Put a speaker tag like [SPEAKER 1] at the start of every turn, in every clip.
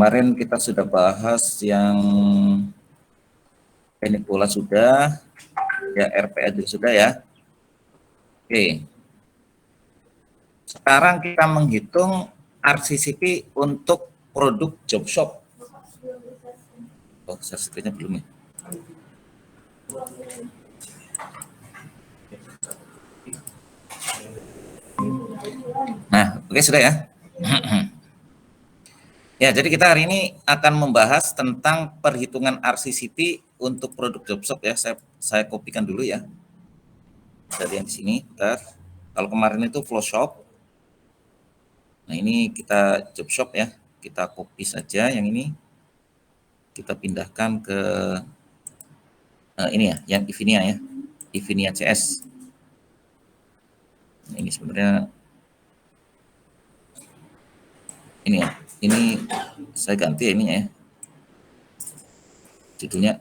[SPEAKER 1] kemarin kita sudah bahas yang teknik bola sudah, ya RPA juga sudah ya. Oke. Sekarang kita menghitung RCCP untuk produk job shop. Oh, share screen-nya belum ya? Nah, oke sudah ya. Ya, jadi kita hari ini akan membahas tentang perhitungan RCCP untuk produk job shop ya. Saya kopikan dulu ya. Dari yang di sini, bentar. Kalau kemarin itu flow shop. Nah, ini kita job shop ya. Kita copy saja yang ini. Kita pindahkan ke ini ya, yang Ivinia ya. Ivinia CS. Nah, ini sebenarnya ini ya. Ini saya ganti ini ya. Judulnya.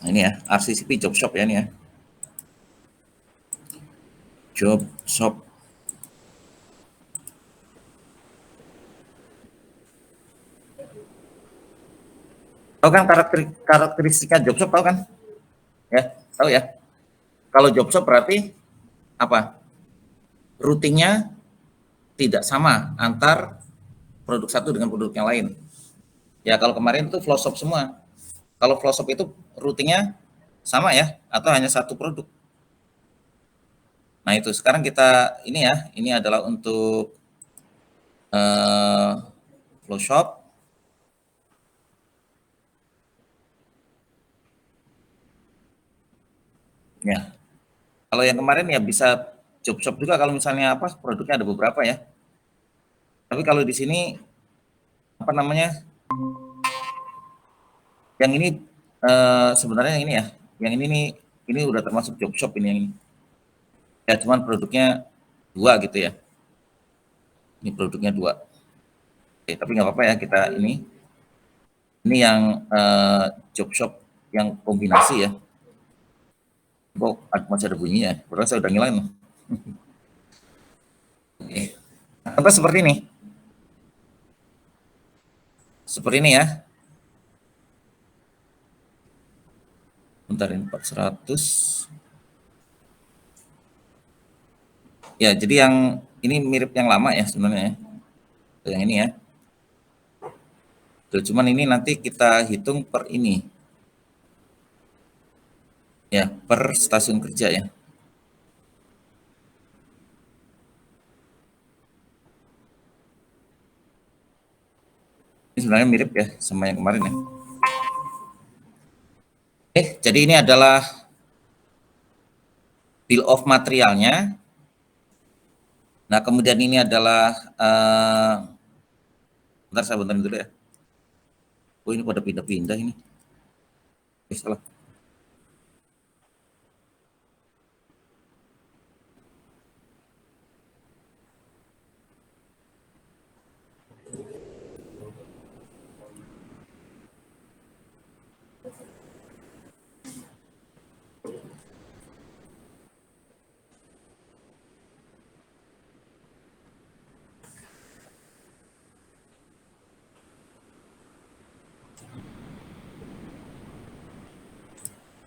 [SPEAKER 1] Nah, ini ya, RCCP job shop ya ini ya. Job shop. Tahu kan karakteristika job shop, tahu kan? Ya, tahu ya. Kalau job shop berarti apa? Routingnya tidak sama antar produk satu dengan produk yang lain. Ya, kalau kemarin itu flow shop semua. Kalau flow shop itu routingnya sama ya, atau hanya satu produk. Nah, itu sekarang kita ini ya, ini adalah untuk flow shop. Ya, kalau yang kemarin ya bisa job shop juga kalau misalnya apa produknya ada beberapa ya. Tapi kalau di sini apa namanya? Yang ini sebenarnya ini ya, yang ini udah termasuk job shop ini yang ini. Ya cuman produknya 2 gitu ya. Ini produknya 2. Oke, tapi nggak apa-apa ya kita ini. Ini yang job shop yang kombinasi ya. Kok masih ada bunyinya? Padahal saya udah ngilangin. Oke. Contoh seperti ini. Seperti ini ya. Bentar ini 400. Ya, jadi yang ini mirip yang lama ya sebenarnya. Yang ini ya. Tuh, cuman ini nanti kita hitung per ini. Ya, per stasiun kerja ya. Ini sebenarnya mirip ya sama yang kemarin ya. Jadi ini adalah bill of materialnya. Nah, kemudian ini adalah bentar saya bentar dulu ya. Oh, ini pada pindah-pindah ini. Salah.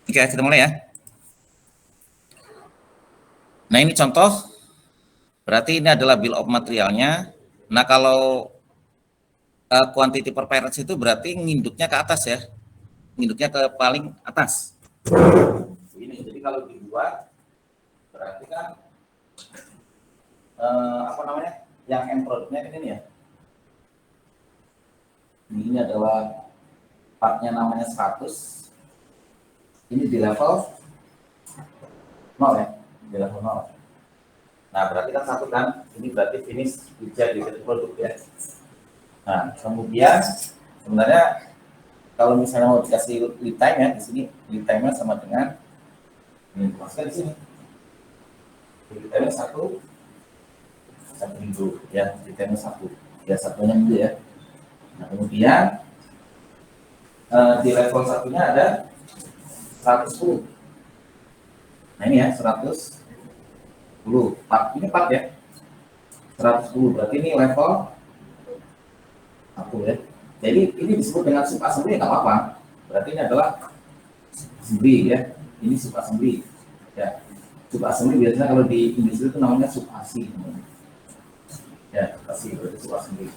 [SPEAKER 1] Oke, kita mulai ya. Nah, ini contoh. Berarti ini adalah bill of materialnya. Nah, kalau quantity per parents itu berarti nginduknya ke atas ya. Nginduknya ke paling atas. Ini, jadi kalau dibuat berarti kan apa namanya? Yang end produknya ini ya. Ini adalah partnya namanya 100. Ini di level 0 ya, di level 0. Nah, berarti kan satu kan, ini berarti finish jadi produk ya. Nah, kemudian sebenarnya kalau misalnya mau dikasih lead time ya, di sini lead time-nya sama dengan ini masukkan di sini. Lead time-nya 1 minggu ya, lead time-nya 1. Ya, satunya minggu ya. Nah, kemudian di level satunya ada 110. Nah, ini ya 110. Ini part ya. 110 berarti ini level 1 ya. Jadi ini disebut dengan sub assembly nggak apa-apa. Berarti ini adalah assembly ya. Ini sub assembly ya. Sub assembly biasanya kalau di industri itu namanya sub asi. Ya, asi berarti sub assembly.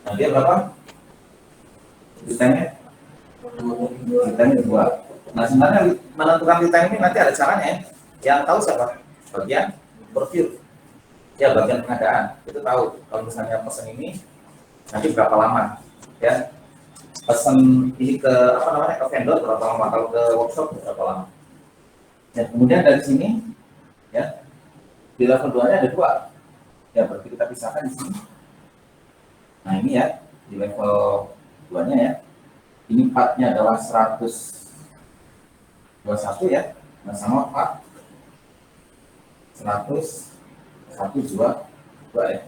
[SPEAKER 1] Nah dia berapa? Ditanya? Ditanya 2. Nah sebenarnya menentukan ditanya ini nanti ada caranya ya. Yang tahu siapa? Bagian procure. Ya bagian pengadaan itu tahu kalau misalnya pesan ini nanti berapa lama ya, pesan ini ke apa namanya ke vendor berapa lama, kalau ke workshop berapa lama ya. Kemudian dari sini ya di level 2 nya ada 2 ya, berarti kita pisahkan di sini. Nah ini ya di level 2 nya ya, ini partnya adalah 121 ya, nah sama 4 102 ya.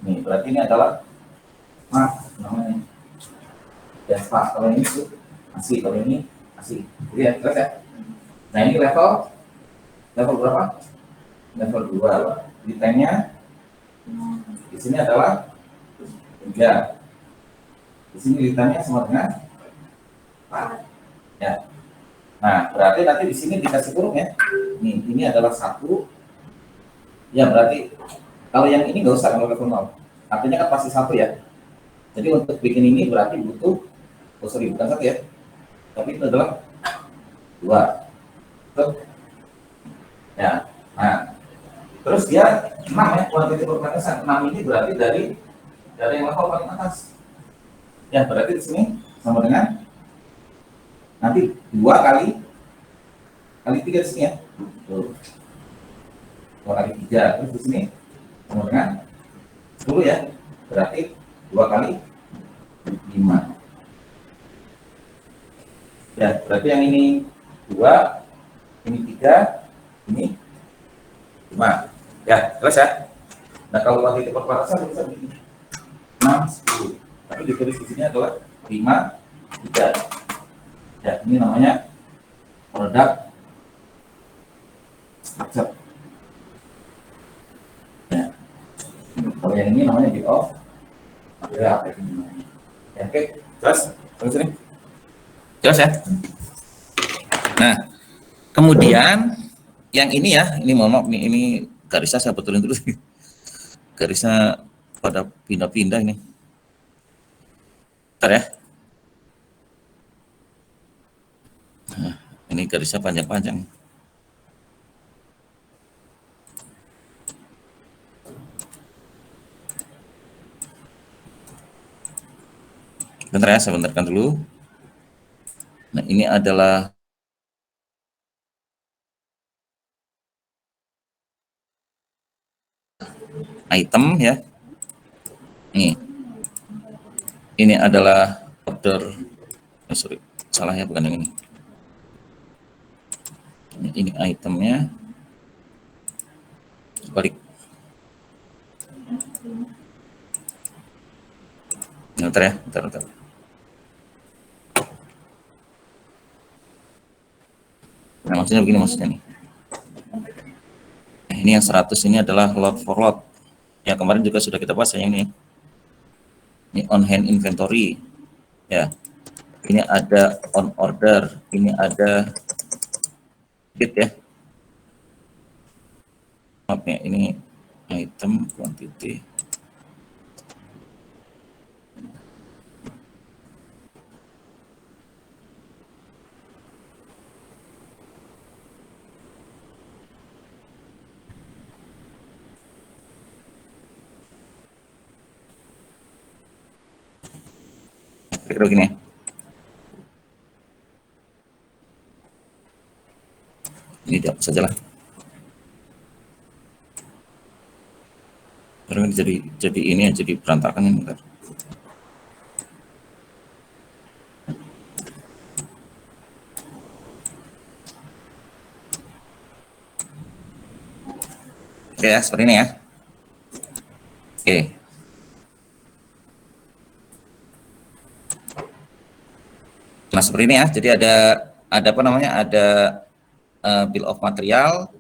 [SPEAKER 1] Nih berarti ini adalah namanya ya Pak, kalau ini asli, kalau ini asli. Jadi ya jelas ya. Nah ini level berapa? Level 2. Detailnya di sini adalah 3. Di sini detailnya sama dengan 4 ya. Nah berarti nanti di sini dikasih kurung ya. Nih ini adalah 1 ya, berarti kalau yang ini nggak usah kalau level 0. Artinya kan pasti 1 ya. Jadi untuk bikin ini berarti butuh, bukan 1 ya, tapi itu adalah 2. Betul? Ya. Nah, terus dia 6 ya, kuantiti perbatasan 6 ini berarti dari yang level paling atas. Ya, berarti di sini sama dengan nanti 2 kali 3 di sini ya. Tuh. 2 kali 3, terus di sini sama dengan 10 ya. Berarti 2 kali 5. Ya, berarti yang ini 2, ini 3, ini 5. Ya, jelas ya. Nah, kalau kuantiti perbatasan bisa begini. 6, 10. Tapi ditulis di sini adalah 5, 3. Ya, ini namanya produk structure. Ya. Kalau yang ini namanya bit of material. Ya, oke, jelas? Terus ini. Jelas ya? Nah, kemudian yang ini ya, ini mohon maaf nih, ini garisnya saya betulin dulu. Garisnya pada pindah-pindah ini. Bentar ya. Nah, ini garisnya panjang-panjang. Bentar ya, saya bentarkan dulu. Nah, ini adalah item ya. Nih. Ini adalah order. Sorry, salah ya, bukan yang ini. Ini itemnya. Balik. Bentar ya, bentar. Nah, maksudnya begini maksudnya nih. Nah, ini yang 100 ini adalah lot for lot. Ya, kemarin juga sudah kita bahas yang ini. Ini on hand inventory. Ya. Ini ada on order, ini ada bid ya. Maaf ya, ini item quantity. Kira-kira gini ya. Ini dihapus saja lah. Karena jadi ini ya, jadi berantakan ini. Bentar. Oke ya, seperti ini ya. Oke. Nah, seperti ini ya. Jadi ada apa namanya? Ada bill of material.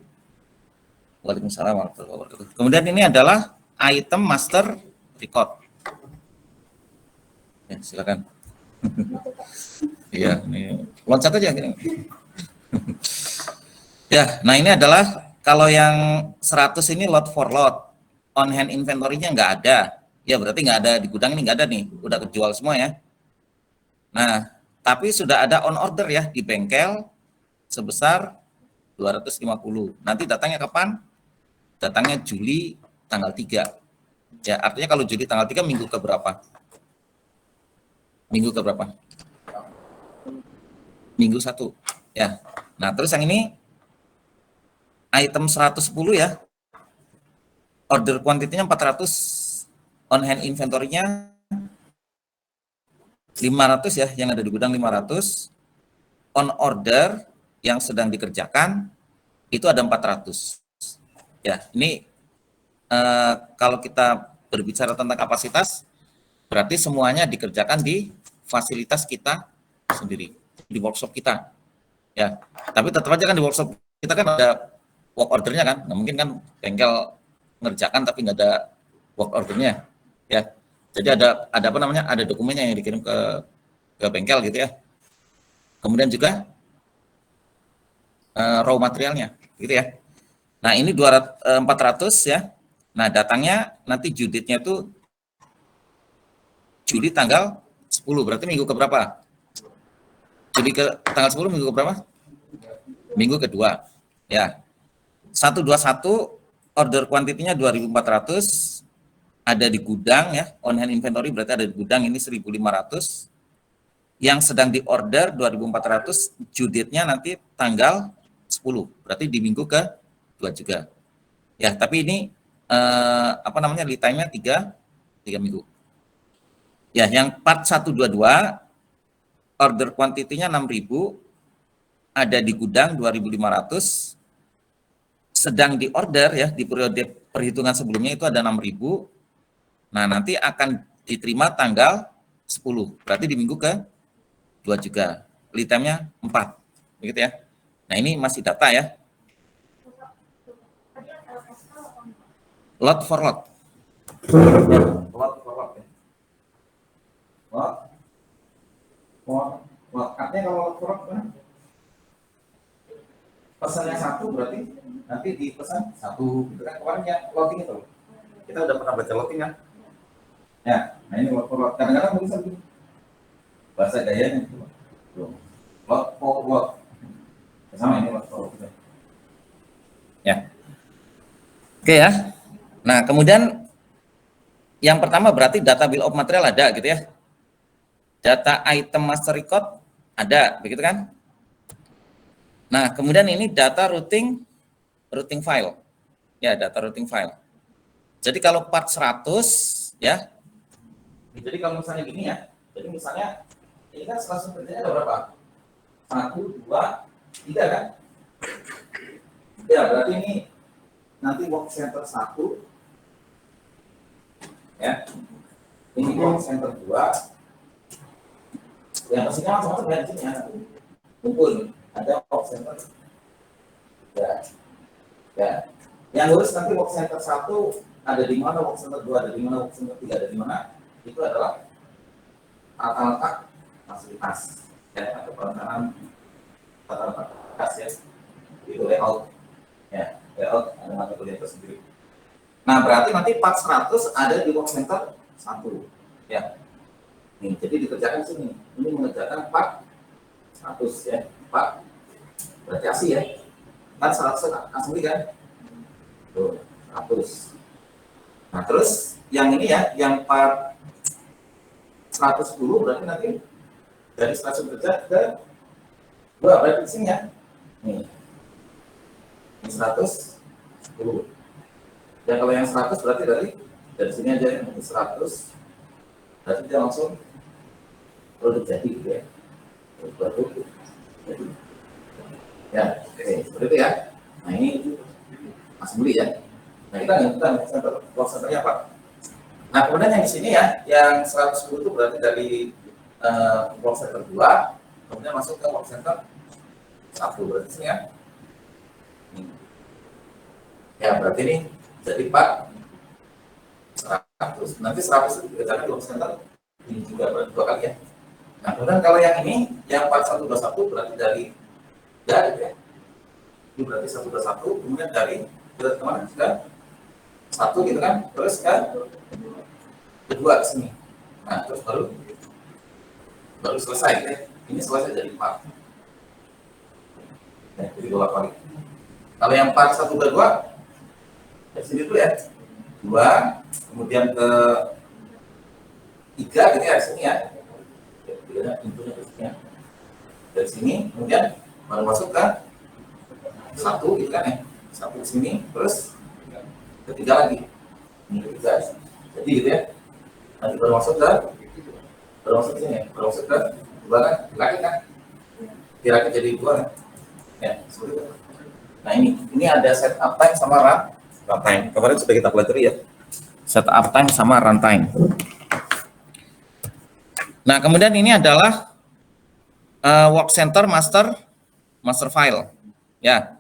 [SPEAKER 1] Waalaikumsalam warahmatullahi wabarakatuh. Kemudian ini adalah item master record. Ya, silakan. Iya, ini loncat aja. Ya, nah ini adalah kalau yang 100 ini lot for lot. On hand inventory-nya nggak ada. Ya berarti nggak ada di gudang ini, nggak ada nih, udah kejual semua ya. Nah, tapi sudah ada on order ya di bengkel sebesar 250. Nanti datangnya kapan? Datangnya Juli tanggal 3. Ya, artinya kalau Juli tanggal 3 minggu ke berapa? Minggu ke berapa? Minggu 1. Ya. Nah, terus yang ini item 110 ya. Order quantity-nya 400, on hand inventory-nya 500 ya, yang ada di gudang 500. On order yang sedang dikerjakan itu ada 400. Ya, ini kalau kita berbicara tentang kapasitas, berarti semuanya dikerjakan di fasilitas kita sendiri, di workshop kita. Ya, tapi tetap aja kan di workshop kita kan ada work ordernya kan, nggak mungkin kan bengkel ngerjakan tapi nggak ada work ordernya, ya. Jadi ada apa namanya, ada dokumennya yang dikirim ke bengkel gitu ya. Kemudian juga raw materialnya, gitu ya. Nah ini 400 ya. Nah datangnya nanti juditnya tuh Juli tanggal 10, berarti minggu ke berapa? Juli ke tanggal 10 minggu ke berapa? Minggu kedua. Ya. 121 order kuantitinya 2.400, ada di gudang ya, on hand inventory berarti ada di gudang ini 1.500. Yang sedang di order 2.400, juditnya nanti tanggal 10, berarti di minggu ke 2 juga. Ya, tapi ini apa namanya, lead time-nya 3 minggu. Ya, yang part 122 order quantity-nya 6.000, ada di gudang 2.500, sedang di order ya di periode perhitungan sebelumnya itu ada 6.000. Nah, nanti akan diterima tanggal 10, berarti di minggu ke 2 juga. Lead time-nya 4. Begitu ya. Nah, ini masih data ya. Lot for lot. Lot for lot ya. Lot. Artinya kalau lot for lot kan pesannya 1 berarti nanti dipesan 1 gitu kan. Kemarin ya loading itu. Kita udah pernah baca loading kan? Ya, nah ini lot for lot. Kadang-kadang bisa begini. Bahasa gayanya itu. Lot for lot. Sama ini lot for lot. Ya. Oke ya. Nah, kemudian yang pertama berarti data bill of material ada gitu ya. Data item master record ada, begitu kan? Nah, kemudian ini data routing file. Ya, data routing file. Jadi kalau part 100 ya. Jadi kalau misalnya gini ya. Jadi misalnya ini kan langsung kerjanya ada berapa? 1, 2, 3 kan? Ya, berarti ini nanti work center 1 ya. Ini work center 2. Yang pastinya macam-macam ya di sini ya. Kumpul ada work center. Ya. Yang lulus nanti work center 1 ada di mana, work center 2 ada di mana, work center 3 ada di mana. Itu adalah tata letak fasilitas ya, atau perencanaan tata letak fasilitas ya. Itu layout. Ya, layout ada mata kuliah tersendiri. Nah, berarti nanti part 100 ada di work center 1 ya. Nih, jadi dikerjakan sini. Ini mengerjakan part 100 ya. Part berarti ASI ya. Kan 100 asli kan? Tuh, 100. Nah, terus yang ini ya, yang part 110 berarti nanti dari 100 kerja ke 2 berarti di sini ya. Nih. Ini 110. Ya kalau yang 100 berarti dari sini aja yang 100. Berarti dia langsung produk jadi gitu ya. Produk jadi. Ya, oke, seperti itu ya. Nah ini Mas Budi ya. Nah kita nggak work centernya apa? Nah kemudian yang di sini ya, yang 110 itu berarti dari work center 2, kemudian masuk ke work center 1 berarti sini ya. Ya berarti ini jadi 4 100. Nanti 100 itu dikerjakan di work center Ini juga berarti 2 kali ya. Nah, kemudian kalau yang ini, yang 4121 berarti dari ya. Ini berarti 121, kemudian dari kemana? Ke 1 gitu kan, terus ke kedua ke sini. Nah, terus baru selesai gitu ya. Ini selesai dari 4. Ya, jadi 2 kali. Kalau yang 4122 dari sini dulu ya. 2, kemudian ke 3 gitu ya, sini ya. Pintunya ke sini ya. Dari sini, kemudian baru masuk ke 1 gitu kan ya. 1 ke sini, terus ketiga lagi. Ini ketiga. Jadi gitu ya. Nanti baru masuk ke sini ya. Baru masuk ke 2 kan, lagi kan. Kira-kira jadi 2 kan. Ya, seperti itu. Nah ini ada setup time sama runtime. Kemarin sudah kita pelajari ya. Setup time sama runtime. Nah kemudian ini adalah work center master file. Ya.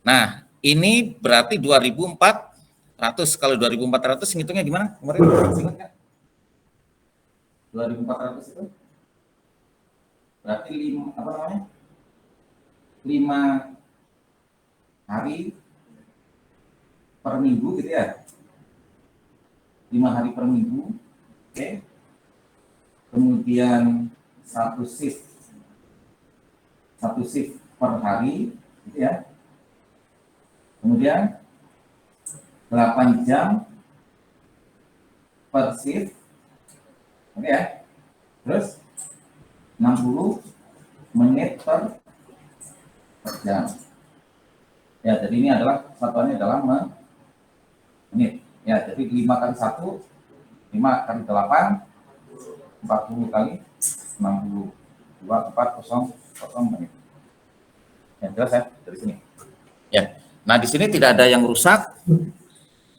[SPEAKER 1] Nah ini berarti 2400. Kalau 2400 ngitungnya gimana? Kemarin ingat nggak? 2400 itu berarti 5 hari per minggu gitu ya. 5 hari per minggu. Oke. Kemudian satu shift per hari gitu ya. Kemudian 8 jam per shift. Oke ya. Terus 60 menit per jam. Ya, jadi ini adalah satuannya adalah menit. Ya, jadi 5 kali 1, 5 kali 8, 40 kali 60, 2400 menit. Ya, jelas ya dari sini. Ya, nah di sini tidak ada yang rusak,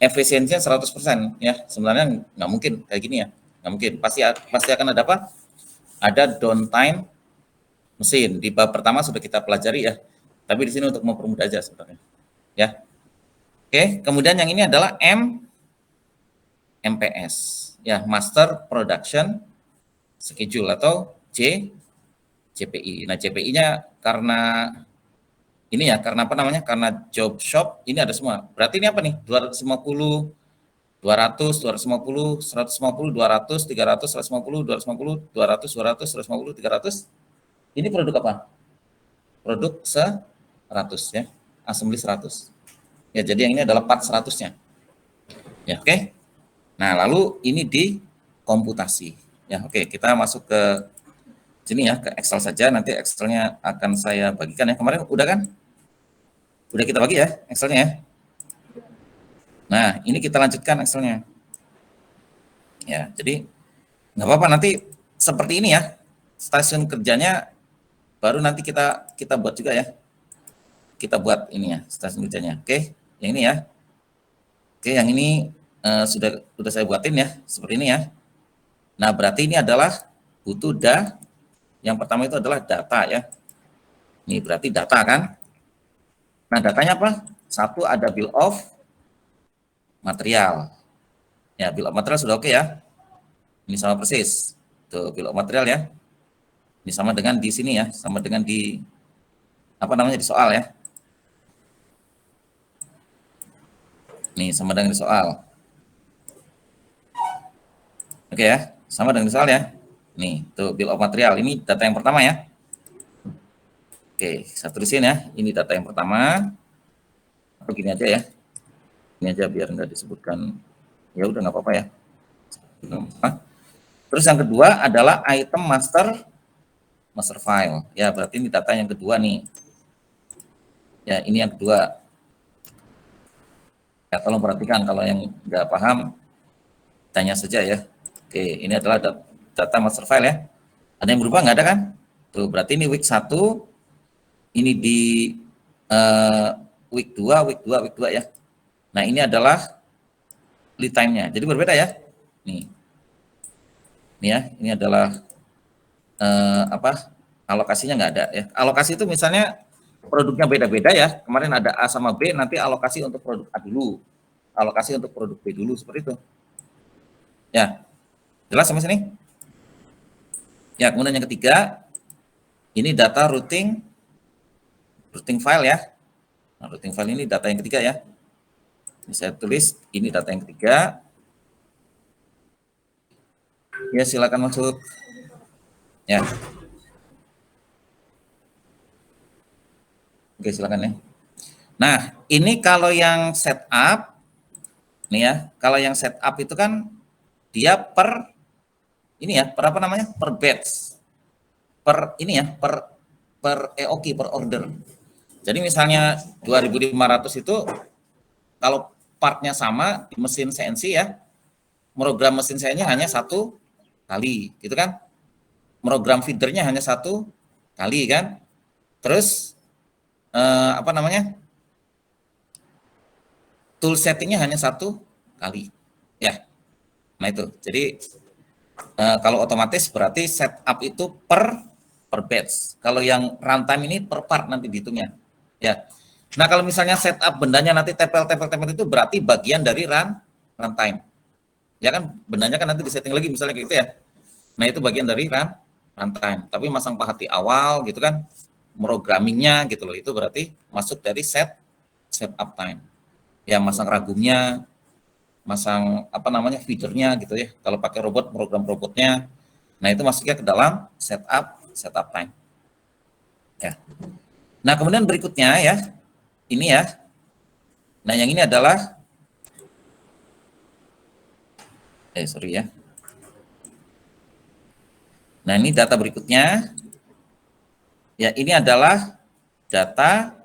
[SPEAKER 1] efisiensinya 100% ya. Sebenarnya nggak mungkin kayak gini ya, nggak mungkin. Pasti akan ada apa? Ada downtime mesin. Di bab pertama sudah kita pelajari ya. Tapi di sini untuk mempermudah aja sebenarnya. Ya. Oke, kemudian yang ini adalah MPS. Ya, Master Production Schedule atau JPI. Nah, JPI-nya karena ini ya, karena apa namanya? Karena job shop ini ada semua. Berarti ini apa nih? 250, 200, 250, 150, 200, 300, 150, 250, 200, 200, 150, 300. Ini produk apa? Produk 100 ya, assembly 100. Ya, jadi yang ini adalah part 100-nya. Ya, oke. Nah, lalu ini di komputasi. Ya, oke, kita masuk ke sini ya, ke Excel saja. Nanti Excel-nya akan saya bagikan ya. Kemarin udah kan? Udah kita bagi ya Excel-nya ya. Nah, ini kita lanjutkan Excel-nya. Ya, jadi nggak apa-apa nanti seperti ini ya. Stasiun kerjanya baru nanti kita buat juga ya. Kita buat ini ya, stasiun kerjanya. Oke, yang ini ya. Oke, yang ini sudah saya buatin ya, seperti ini ya. Nah, berarti ini adalah butuh yang pertama itu adalah data ya. Ini berarti data kan. Nah, datanya apa? Satu ada bill of material. Ya, bill of material sudah oke ya. Ini sama persis. Tuh, bill of material ya. Ini sama dengan di sini ya, sama dengan di apa namanya di soal ya. Nih, sama dengan di soal. Oke ya, sama dengan di soal ya. Nih, tuh bill of material. Ini data yang pertama ya. Oke, saya tulisin ya. Ini data yang pertama. Atau gini aja ya. Ini aja biar nggak disebutkan. Ya udah nggak apa-apa ya. Terus yang kedua adalah item master file. Ya, berarti ini data yang kedua nih. Ya, ini yang kedua. Ya, tolong perhatikan kalau yang nggak paham, tanya saja ya. Oke, ini adalah data master file ya. Ada yang berubah nggak ada kan? Tuh, berarti ini week 1, ini di week 2 ya. Nah, ini adalah lead time-nya. Jadi berbeda ya. Nih. Ini ya, ini adalah alokasinya nggak ada ya. Alokasi itu misalnya produknya beda-beda ya. Kemarin ada A sama B, nanti alokasi untuk produk A dulu. Alokasi untuk produk B dulu seperti itu. Ya. Jelas sampai sini? Ya, kemudian yang ketiga, ini data routing file ya. Nah, routing file ini data yang ketiga ya. Ini saya tulis, ini data yang ketiga. Ya, silakan masuk. Ya. Oke, silakan ya. Nah, ini kalau yang setup, nih ya, kalau yang setup itu kan dia per ini ya, per apa namanya? Per batch. Per ini ya, per EOQ, per order. Jadi misalnya 2.500 itu kalau partnya sama di mesin CNC ya, program mesin CNC hanya satu kali, gitu kan? Program feedernya hanya satu kali kan? Terus apa namanya? Tool settingnya hanya satu kali, ya. Nah itu, jadi kalau otomatis berarti setup itu per batch. Kalau yang runtime ini per part nanti dihitungnya, ya. Nah kalau misalnya setup bendanya nanti tempel itu berarti bagian dari runtime, ya kan? Bendanya kan nanti disetting lagi misalnya kayak gitu ya. Nah itu bagian dari runtime. Tapi masang pahat di awal gitu kan, programmingnya gitu loh, itu berarti masuk dari setup time. Ya masang ragumnya, masang apa namanya feedernya gitu ya. Kalau pakai robot, program robotnya. Nah itu masuknya ke dalam setup time. Ya. Nah kemudian berikutnya ya, ini ya. Nah yang ini adalah, sorry ya. Nah ini data berikutnya. Ya ini adalah data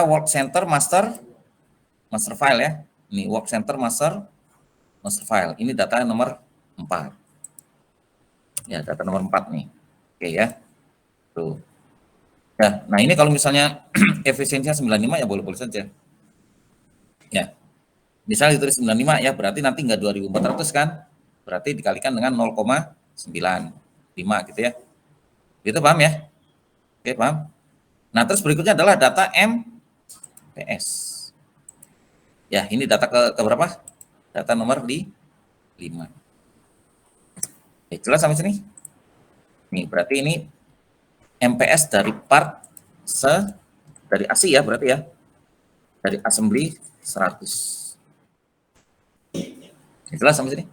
[SPEAKER 1] work center master file ya. Ini work center master file. Ini data nomor 4. Ya, data nomor 4 nih. Oke ya. Tuh. Ya, nah ini kalau misalnya efisiensinya 95 ya boleh-boleh saja. Ya. Misalnya ditulis 95 ya, berarti nanti enggak 2.400 kan? Berarti dikalikan dengan 0,95 gitu ya. Itu paham ya? Oke, paham? Nah, terus berikutnya adalah data MPS. Ya, ini data ke berapa? Data nomor 5. Jelas sampai sini? Nih, berarti ini MPS dari part dari ASI ya berarti ya. Dari assembly 100. Jelas sampai sini?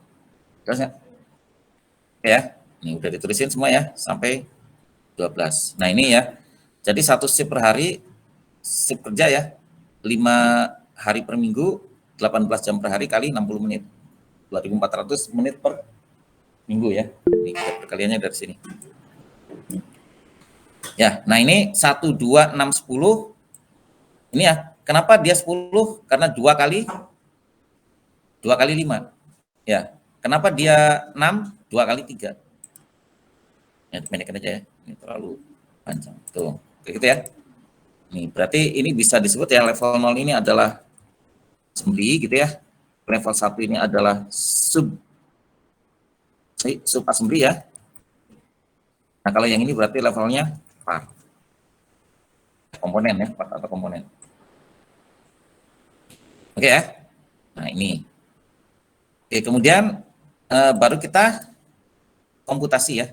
[SPEAKER 1] Jelas ya? Oke ya. Ini udah ditulisin semua ya sampai 12. Nah, ini ya. Jadi satu shift per hari, shift kerja ya. 5 hari per minggu, 18 jam per hari kali 60 menit. 2.400 menit per minggu ya. Ini perkaliannya dari sini. Ya, nah ini 1, 2, 6, 10. Ini ya, kenapa dia 10? Karena 2 kali 5. Ya, kenapa dia 6? 2 kali 3. Ya, dipendekkan aja ya. Ini terlalu panjang. Tuh, kayak gitu ya. Nih, berarti ini bisa disebut ya level 0 ini adalah assembly gitu ya. Level 1 ini adalah sub assembly ya. Nah, kalau yang ini berarti levelnya part. Komponen ya, part atau komponen. Oke ya. Nah, ini. Oke, kemudian baru kita komputasi ya.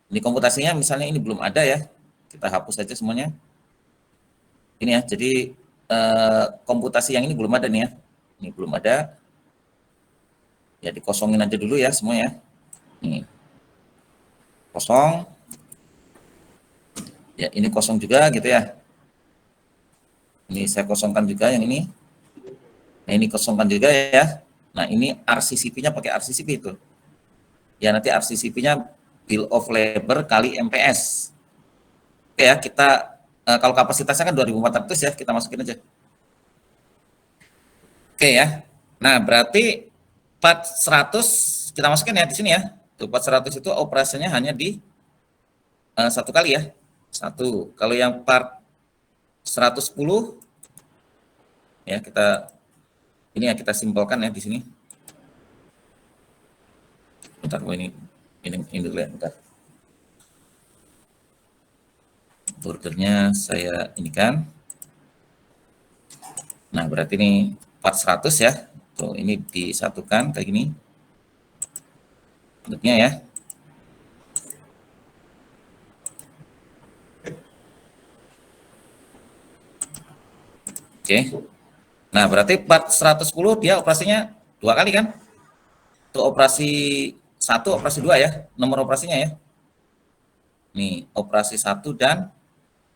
[SPEAKER 1] Ini komputasinya misalnya ini belum ada ya. Kita hapus saja semuanya. Ini ya, jadi komputasi yang ini belum ada nih ya. Ini belum ada. Ya dikosongin aja dulu ya semua ya. Nih. Kosong. Ya, ini kosong juga gitu ya. Ini saya kosongkan juga yang ini. Nah, ini kosongkan juga ya. Nah, ini RCCP-nya pakai RCCP itu. Ya, nanti RCCP-nya bill of labor kali MPS. Oke ya, kita kalau kapasitasnya kan 2.400 ya, kita masukin aja. Oke ya. Nah, berarti part 100 kita masukin ya di sini ya. Tuh, part 100 itu operasinya hanya di satu kali ya. Satu. Kalau yang part 110 ya kita ini ya kita simpelkan ya di sini. Bentar, ini dulu ya, bentar. Bordernya saya ini kan. Nah, berarti ini part 100 ya. Tuh, ini disatukan kayak gini. Bentuknya ya. Oke. Nah, berarti 110 dia operasinya 2 kali kan? Itu operasi 1, operasi 2 ya, nomor operasinya ya. Nih, operasi 1 dan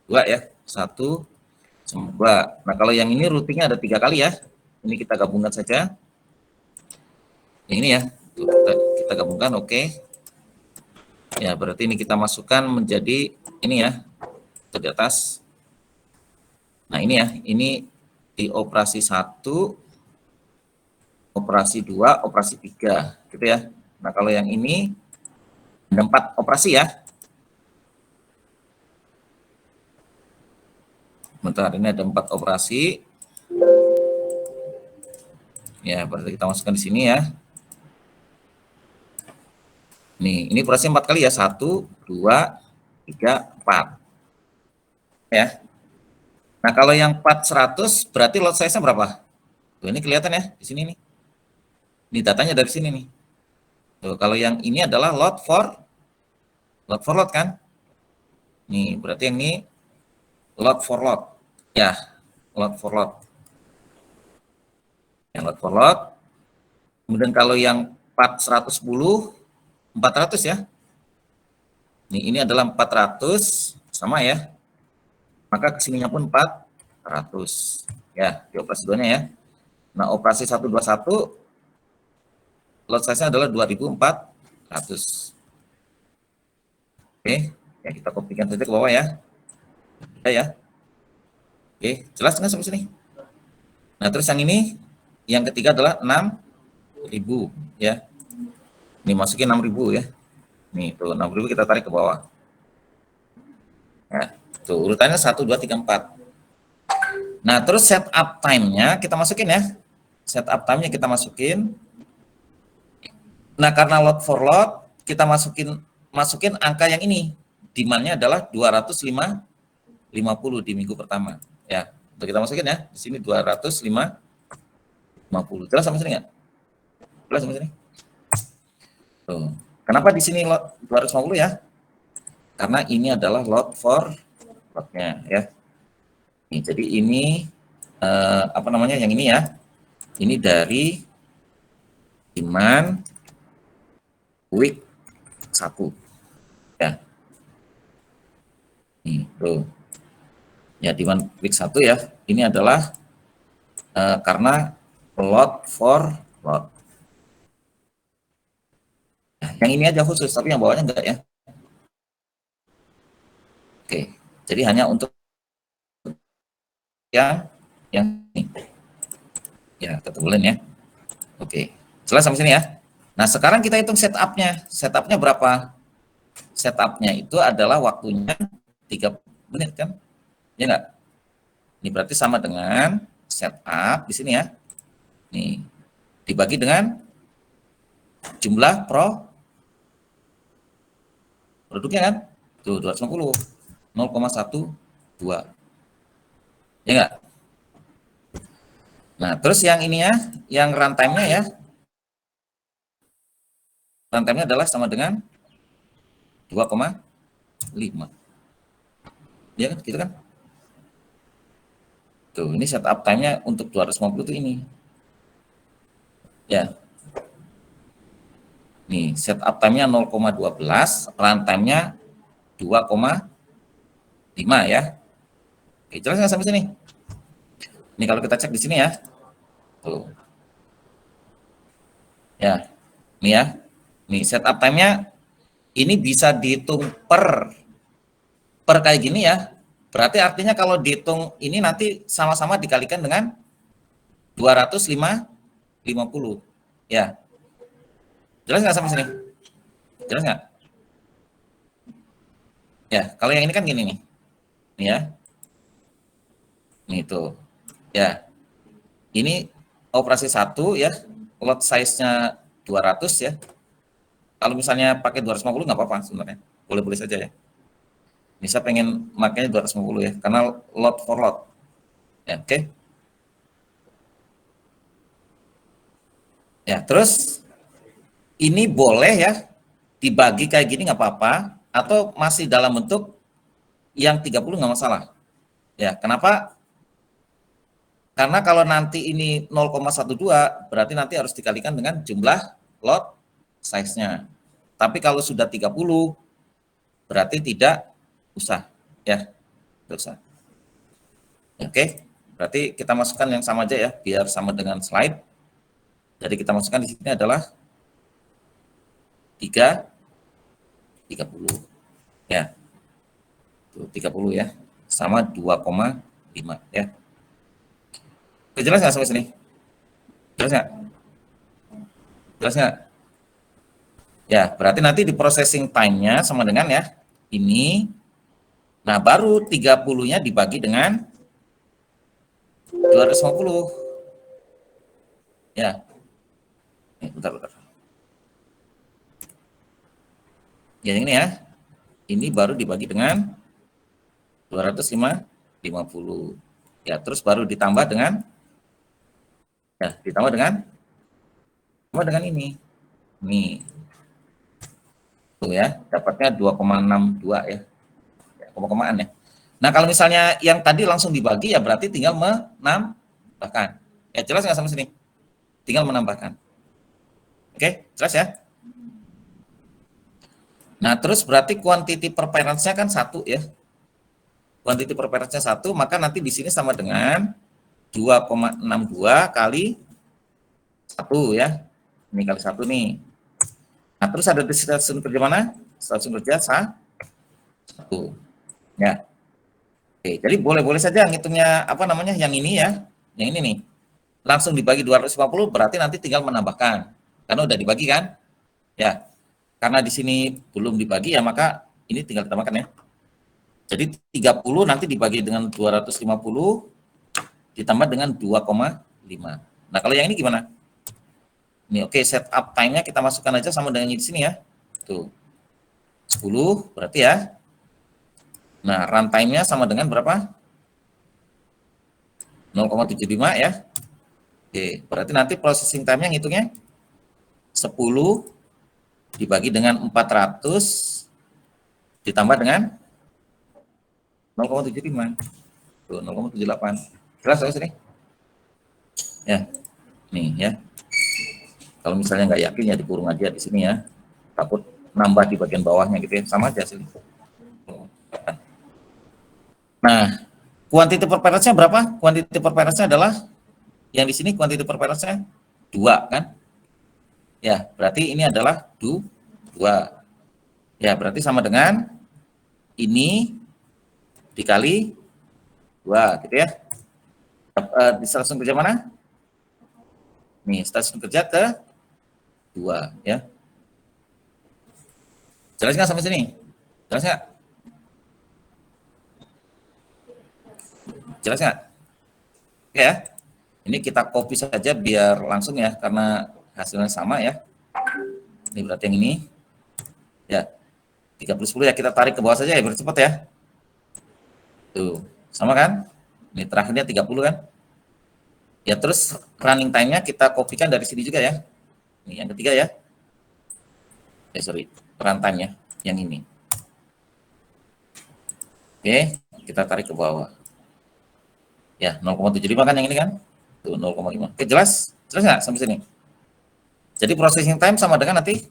[SPEAKER 1] 2 ya. 1, 2. Nah, kalau yang ini rutinnya ada 3 kali ya. Ini kita gabungkan saja. Yang ini ya. Tuh, kita gabungkan, oke. Ya, berarti ini kita masukkan menjadi ini ya. Itu di atas. Nah, ini ya. Ini di operasi 1, operasi 2, operasi 3 gitu ya. Nah, kalau yang ini ada 4 operasi ya. Bentar, ini ada 4 operasi. Ya, berarti kita masukkan di sini ya. Nih, ini operasi 4 kali ya. 1, 2, 3, 4. Ya. Nah, kalau yang 400 berarti lot size-nya berapa? Tuh, ini kelihatan ya di sini nih. Ini datanya dari sini nih. Tuh, kalau yang ini adalah lot for lot kan? Nih, berarti yang ini lot for lot. Ya, lot for lot. Yang lot for lot. Kemudian kalau yang 410 400 ya. Nih, ini adalah 400 sama ya. Maka kesininya pun 400. Ya, di operasi 2-nya ya. Nah, operasi 121 lot size-nya adalah 2400. Oke, ya kita kopikan saja ke bawah ya. Ya. Oke, jelas nggak sampai sini? Nah, terus yang ketiga adalah 6.000 ya. Ini masukin 6.000 ya. Nih, tuh 6.000 kita tarik ke bawah. Ya, tuh urutannya 1, 2, 3, 4. Nah, terus setup time-nya kita masukin ya. Setup time-nya kita masukin. Nah, karena lot for lot, kita masukin angka yang ini. Demand-nya adalah 250 di minggu pertama. Ya, untuk kita masukin ya. Di sini 250. Jelas sampai sini nggak? Jelas sampai sini? Tuh. Kenapa di sini lot 250 ya? Karena ini adalah lot for lotnya ya. Nih, jadi ini apa namanya yang ini ya? Ini dari demand week 1 ya. Nih, tuh. Ya, demand week 1 ya. Ini adalah karena lot for lot. Nah, yang ini aja khusus, tapi yang bawahnya enggak ya. Oke, jadi hanya untuk yang ini. Ya, ketemulan ya. Oke, jelas sampai sini ya. Nah, sekarang kita hitung setupnya. Setupnya berapa? Setupnya itu adalah waktunya 3 menit kan? Ya enggak? Ini berarti sama dengan setup di sini ya. Nih, dibagi dengan jumlah produknya kan? Tuh, 250. 0,12. Ya enggak? Nah, terus yang ini ya, yang runtime-nya ya. Runtime-nya adalah sama dengan 2,5. Ya kan? Gitu kan? Tuh, ini setup time-nya untuk 250 tuh ini. Ya. Nih, setup time-nya 0,12, runtime-nya 2,5 ya. Oke, jelas nggak sampai sini? Ini kalau kita cek di sini ya. Tuh. Ya. Nih ya. Nih, setup time-nya ini bisa dihitung per kayak gini ya. Berarti artinya kalau dihitung ini nanti sama-sama dikalikan dengan 250. Ya. Jelas nggak sampai sini? Jelas nggak? Ya, kalau yang ini kan gini nih. Nih ya. Nih tuh. Ya. Ini operasi 1 ya. Lot size-nya 200 ya. Kalau misalnya pakai 250 nggak apa-apa sebenarnya. Boleh-boleh saja ya. Bisa pengen makanya 250 ya. Karena lot for lot. Ya, oke. Ya, terus ini boleh ya dibagi kayak gini nggak apa-apa, atau masih dalam bentuk yang 30 nggak masalah. Ya, kenapa? Karena kalau nanti ini 0,12 berarti nanti harus dikalikan dengan jumlah lot size-nya. Tapi kalau sudah 30 berarti tidak usah ya, tidak usah. Oke, berarti kita masukkan yang sama aja ya, biar sama dengan slide. Jadi kita masukkan di sini adalah 30 ya. Tuh, 30 ya. Sama 2,5 ya. Jelas nggak sampai sini? Jelas nggak? Jelas nggak? Ya, berarti nanti di processing time-nya sama dengan ya, ini. Nah, baru 30-nya dibagi dengan 250. Ya. Bentar, bentar. Ya, ini ya. Ini baru dibagi dengan 250. Ya, terus baru ditambah dengan ini. Nih. Tuh ya, dapatnya 2,62 ya. Koma-komaan ya. Nah, kalau misalnya yang tadi langsung dibagi ya berarti tinggal menambahkan. Ya, jelas nggak sampai sini? Tinggal menambahkan. Oke, jelas ya? Nah, terus berarti quantity per parents-nya kan 1 ya. Quantity per parents-nya 1, maka nanti di sini sama dengan 2,62 kali 1 ya. Ini kali 1 nih. Nah, terus ada di stasiun kerja mana? Stasiun kerja 1. Ya. Oke, jadi boleh-boleh saja ngitungnya apa namanya yang ini ya. Yang ini nih. Langsung dibagi 250 berarti nanti tinggal menambahkan. Karena udah dibagi kan? Ya. Karena di sini belum dibagi ya maka ini tinggal ditambahkan ya. Jadi 30 nanti dibagi dengan 250 ditambah dengan 2,5. Nah, kalau yang ini gimana? Ini oke, setup time-nya kita masukkan aja sama dengan di sini ya. Tuh. 10 berarti ya. Nah, runtime-nya sama dengan berapa? 0,75 ya. Oke, berarti nanti processing time-nya ngitungnya 10 dibagi dengan 400 ditambah dengan 0,75. Tuh, 0,78. Jelas sampai sini? Ya. Nih ya. Kalau misalnya nggak yakin ya dikurung aja di sini ya. Takut nambah di bagian bawahnya gitu ya. Sama aja sih. Nah, quantity per parents-nya berapa? Quantity per parents-nya adalah yang di sini quantity per parents-nya 2 kan? Ya, berarti ini adalah 2. Ya, berarti sama dengan ini dikali 2 gitu ya. Di stasiun kerja mana? Nih, stasiun kerja ke 2 ya. Jelas nggak sampai sini? Jelas nggak? Jelas nggak? Oke ya. Ini kita copy saja biar langsung ya, karena hasilnya sama ya. Ini berarti yang ini. Ya, 30/10 ya, kita tarik ke bawah saja ya, biar cepat ya. Tuh, sama kan? Ini terakhirnya 30 kan? Ya, terus running time-nya kita kopikan dari sini juga ya. Ini yang ketiga ya. Sorry, runtime-nya yang ini. Oke, kita tarik ke bawah. Ya, 0,75 kan yang ini kan? Tuh, 0,5. Oke, jelas? Jelas nggak sampai sini? Jadi processing time sama dengan nanti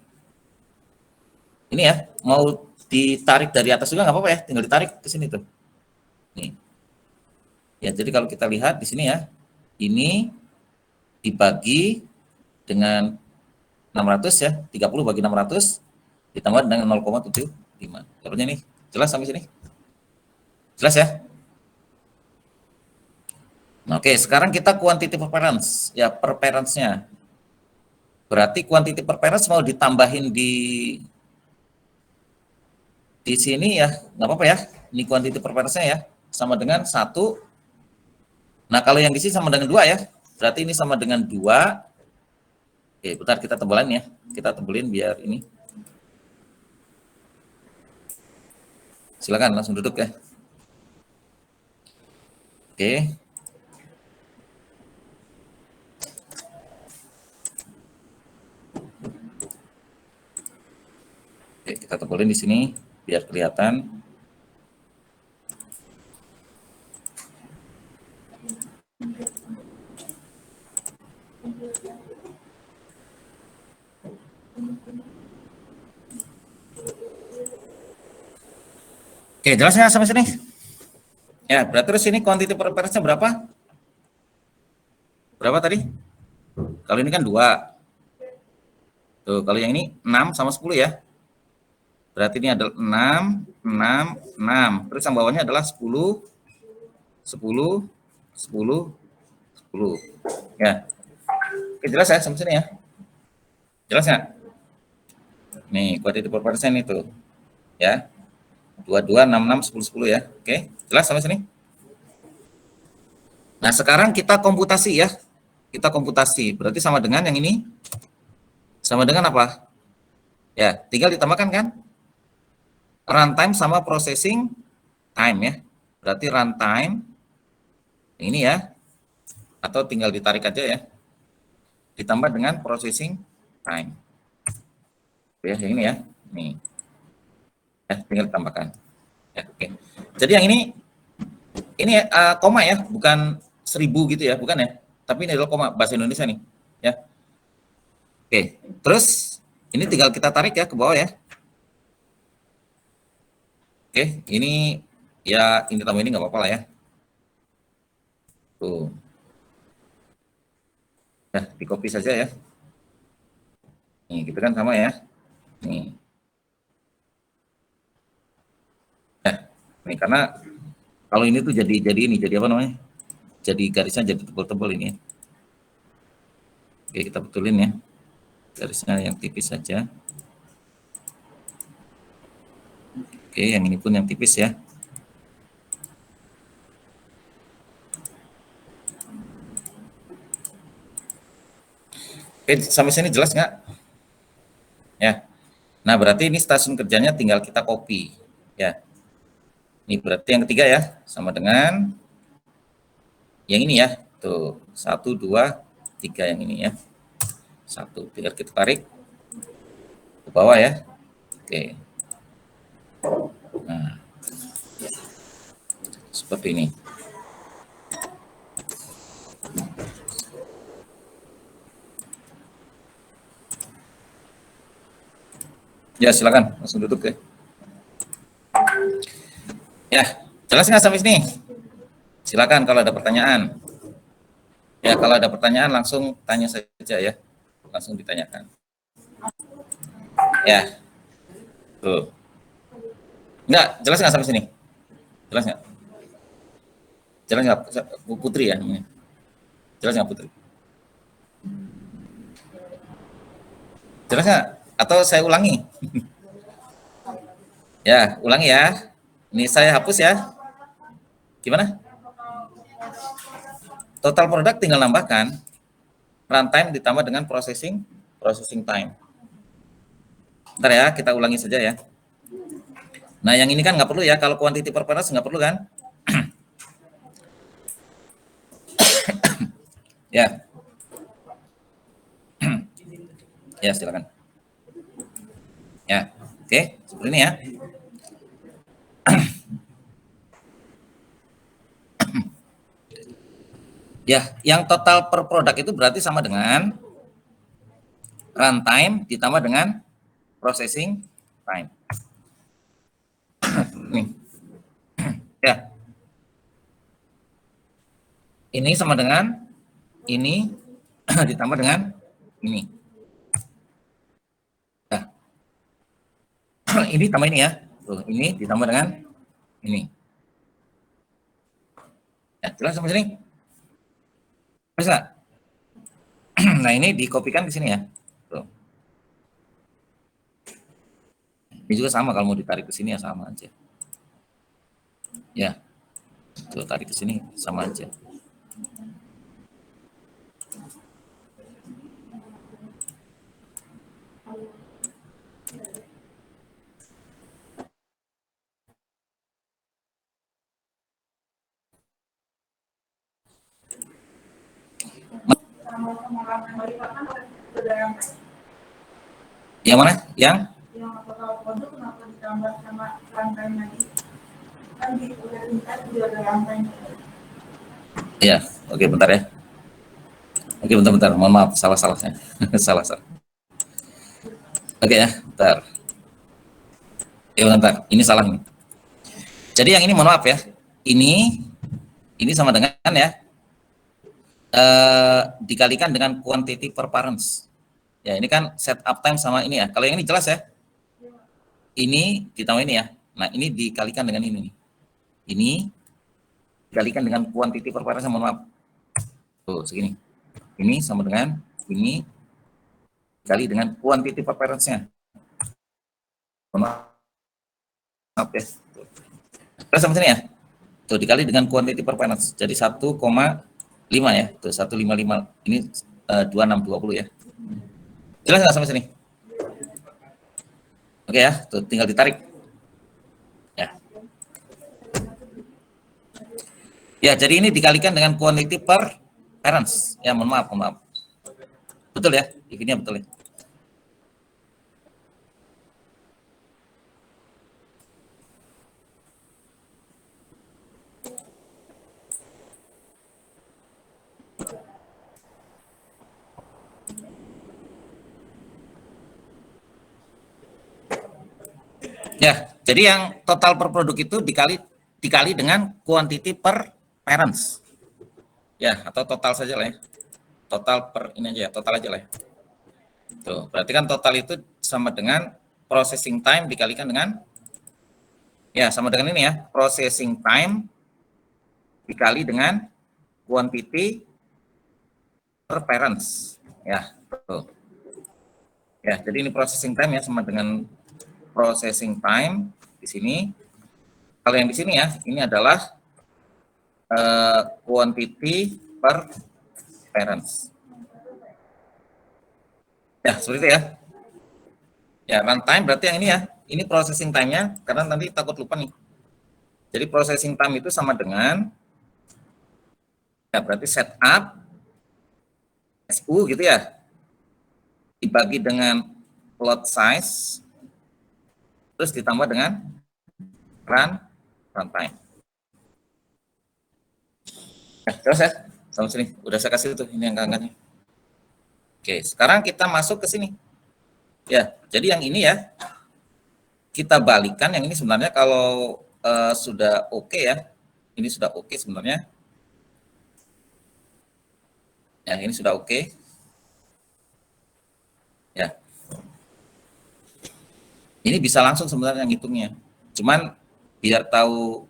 [SPEAKER 1] ini ya, mau ditarik dari atas juga nggak apa-apa ya, tinggal ditarik ke sini tuh. Nih. Ya, jadi kalau kita lihat di sini ya, ini dibagi dengan 600 ya, 30 bagi 600 ditambah dengan 0,75. Dapatnya nih, jelas sampai sini? Jelas ya? Nah, oke, sekarang kita quantity per parents, ya per parents-nya. Berarti quantity per parents mau ditambahin di sini ya, nggak apa-apa ya. Ini quantity per parents-nya ya, sama dengan 1. Nah, kalau yang di sini sama dengan 2 ya. Berarti ini sama dengan 2. Oke, bentar kita tebelin ya. Kita tebelin biar ini. Silakan langsung duduk ya. Oke. Oke, kita tebalin di sini biar kelihatan. Oke, jelasnya sampai sini. Ya, berarti terus ini quantity per appearance-nya berapa? Berapa tadi? Kalau ini kan 2. Tuh, kalau yang ini 6 sama 10 ya. Berarti ini adalah 6, 6, 6. Terus yang bawahnya adalah 10, 10, 10, 10. Ya. Oke, jelas ya sampai sini ya. Jelas nggak? Nih, quantity per persen itu. Ya. 22, 66, 10, 10 ya. Oke, jelas sampai sini? Nah, sekarang kita komputasi ya. Kita komputasi. Berarti sama dengan yang ini. Sama dengan apa? Ya, tinggal ditambahkan kan? Runtime sama processing time ya. Berarti runtime ini ya. Atau tinggal ditarik aja ya. Ditambah dengan processing time. Ya, yang ini ya. Nih. Ya, tinggal ditambahkan. Ya, oke. Jadi yang ini koma ya, bukan 1000 gitu ya, bukan ya. Tapi ini adalah koma bahasa Indonesia nih, ya. Oke, terus ini tinggal kita tarik ya ke bawah ya. Oke, ini ya ini tambah ini nggak apa-apa lah ya. Tuh. Nah, di copy saja ya. Nih, gitu kan sama ya. Nih. Nah, nih karena kalau ini tuh jadi apa namanya? Jadi garisnya jadi tebal-tebal ini ya. Oke, kita betulin ya. Garisnya yang tipis saja. Oke, yang ini pun yang tipis ya. Oke, sampai sini jelas nggak? Ya. Nah, berarti ini stasiun kerjanya tinggal kita copy. Ya. Ini berarti yang ketiga ya, sama dengan yang ini ya. Tuh, 1, 2, 3 yang ini ya. 1, tinggal kita tarik ke bawah ya. Oke. Nah, seperti ini. Ya, silakan langsung duduk ya. Ya, jelas nggak sampai sini? Silakan kalau ada pertanyaan. Ya, kalau ada pertanyaan langsung tanya saja ya. Langsung ditanyakan. Ya. Tuh. Enggak, jelas nggak sampai sini? Jelas nggak? Jelas nggak? Putri ya? Jelas nggak Putri? Jelas nggak? Atau saya ulangi? Ya, ulangi ya. Ini saya hapus ya. Gimana? Total produk tinggal nambahkan runtime ditambah dengan processing time. Bentar ya, kita ulangi saja ya. Nah, yang ini kan nggak perlu ya. Kalau quantity per appearance nggak perlu kan? Ya. Ya, silakan. Ya, oke, seperti ini ya. Ya, yang total per produk itu berarti sama dengan runtime ditambah dengan processing time. Nih. Ya. Ini sama dengan ini ditambah dengan ini. Ya. Ini tambah ini ya. Tuh, ini ditambah dengan ini. Ya, jelas sampai sini? Bisa? Nah, ini dikopikan ke sini ya. Tuh. Ini juga sama kalau mau ditarik ke sini ya sama aja. Ya. Tuh, tarik ke sini sama aja. Yang mana? Yang
[SPEAKER 2] gambar sama rangkaian lagi. Kan udah lintas juga ada rangkaian.
[SPEAKER 1] Iya, oke bentar ya. Oke bentar, mohon maaf, salah salah. salah. Oke ya, bentar. Ya bentar, ini salah nih. Jadi yang ini mohon maaf ya. Ini sama dengan ya dikalikan dengan quantity per parents. Ya ini kan setup time sama ini ya. Kalau yang ini jelas ya. Ini ditambah ini ya. Nah ini dikalikan dengan ini. Ini dikalikan dengan quantity per parents, mohon maaf. Tuh segini. Ini sama dengan ini dikali dengan quantity per parents-nya. Mohon maaf ya. Terus sama sini ya. Tuh dikali dengan quantity per parents. Jadi 1,5 ya. Tuh 155. Ini 2620 ya. Jelas nggak sampai sini? Oke ya, tuh tinggal ditarik. Ya. Ya, jadi ini dikalikan dengan quantity per parents. Ya, mohon maaf. Betul ya? Ini betul ya. Ya, jadi yang total per produk itu dikali dengan quantity per parents. Ya, atau total saja lah ya. Total per ini aja ya, total aja lah ya. Tuh, berarti kan total itu sama dengan processing time dikalikan dengan ya sama dengan ini ya, processing time dikali dengan quantity per parents. Ya, tuh. Ya, jadi ini processing time ya sama dengan processing time di sini. Kalau yang di sini ya, ini adalah quantity per parents. Ya, seperti itu ya. Ya, runtime berarti yang ini ya. Ini processing time-nya, karena nanti takut lupa nih. Jadi processing time itu sama dengan, ya berarti setup, SU gitu ya, dibagi dengan plot size, terus ditambah dengan runtime. Ya, terus ya, sampai sini. Udah saya kasih tuh, ini angka-angkanya. Oke, sekarang kita masuk ke sini. Ya, jadi yang ini ya, kita balikan. Yang ini sebenarnya kalau sudah oke ya, ini sudah oke sebenarnya. Ya, ini sudah oke. Ya, ini bisa langsung sebenarnya ngitungnya. Cuman biar tahu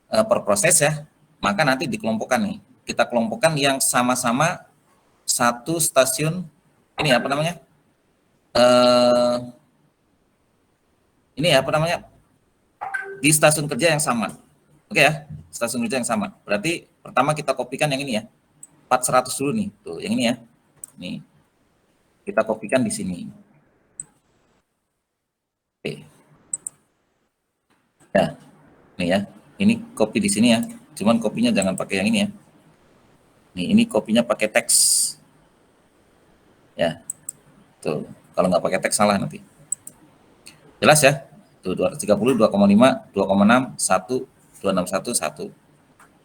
[SPEAKER 1] per proses ya, maka nanti dikelompokkan nih. Kita kelompokkan yang sama-sama satu stasiun ini apa namanya? Ini apa namanya? Di stasiun kerja yang sama. Oke ya, stasiun kerja yang sama. Berarti pertama kita kopikan yang ini ya. 400 dulu nih. Tuh, yang ini ya. Nih. Kita kopikan di sini. Oke. Ya. Nih ya. Ini copy di sini ya. Cuman kopinya jangan pakai yang ini ya. Nih, ini kopinya pakai teks. Ya. Tuh, kalau nggak pakai teks salah nanti. Jelas ya? Tuh 230, 2,5, 2,6, 1, 261, 1.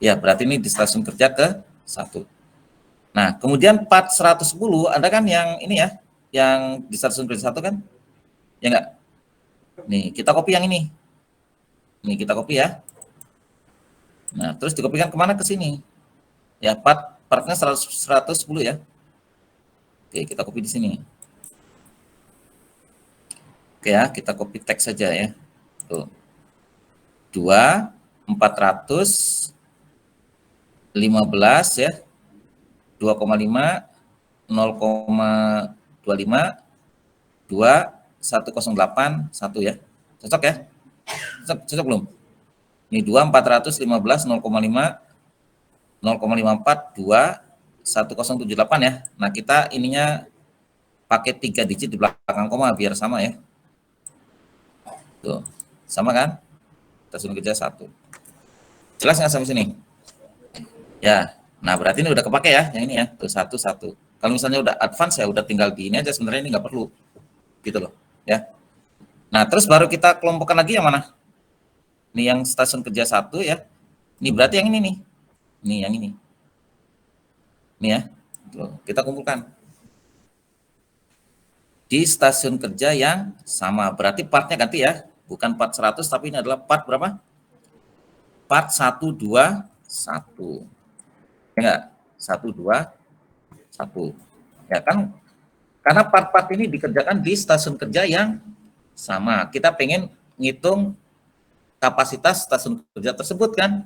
[SPEAKER 1] Ya, berarti ini di stasiun kerja ke 1. Nah, kemudian 410 ada kan yang ini ya, yang di stasiun kerja 1 kan? Ya enggak? Nih, kita copy yang ini. Nih, kita copy ya. Nah, terus dikopikan kemana? Ke sini. Ya, partnya 110 ya. Oke, kita copy di sini. Oke ya, kita copy teks saja ya. Tuh. 2, 415 ya. 2,5, 0,25, 2, 108, 1 ya. Cocok ya? Cocok belum? Ini 2, 415, 0,5, 0,54, 2, 1078 ya. Nah, kita ininya pakai 3 digit di belakang koma biar sama ya. Tuh, sama kan? Stasiun kerja 1. Jelas nggak sampai sini? Ya, nah berarti ini udah kepake ya, yang ini ya, tuh 1, 1. Kalau misalnya udah advance ya udah tinggal di ini aja, sebenarnya ini nggak perlu, gitu loh, ya. Nah, terus baru kita kelompokkan lagi yang mana? Ini yang stasiun kerja 1 ya. Ini berarti yang ini nih. Ini yang ini. Ini ya. Tuh, kita kumpulkan. Di stasiun kerja yang sama. Berarti partnya ganti ya. Bukan part 100, tapi ini adalah part berapa? Part 121. Ya enggak? 121. Ya kan? Karena part-part ini dikerjakan di stasiun kerja yang sama. Kita pengen ngitung kapasitas stasiun kerja tersebut kan.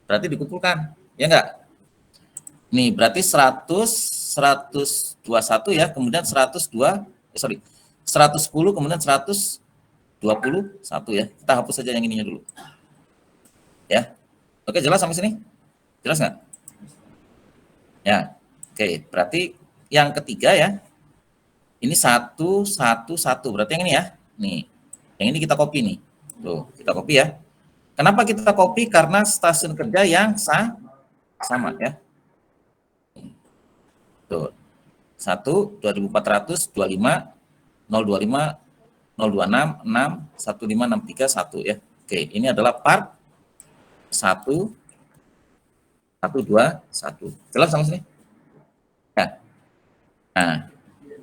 [SPEAKER 1] Berarti dikumpulkan. Ya enggak? Nih, berarti 121 ya, kemudian 110, kemudian 121 ya. Kita hapus saja yang ininya dulu. Ya. Oke, jelas sampai sini? Jelas nggak? Ya. Oke, berarti yang ketiga ya. Ini 111, berarti yang ini ya. Nih. Yang ini kita copy nih. Tuh, kita copy ya. Kenapa kita copy? Karena stasiun kerja yang sama ya. Tuh. 1, 2425, 025, 026, 6, 1563, 1 ya. Oke, ini adalah part 1, 121. Jelas sama sini? Ya. Nah,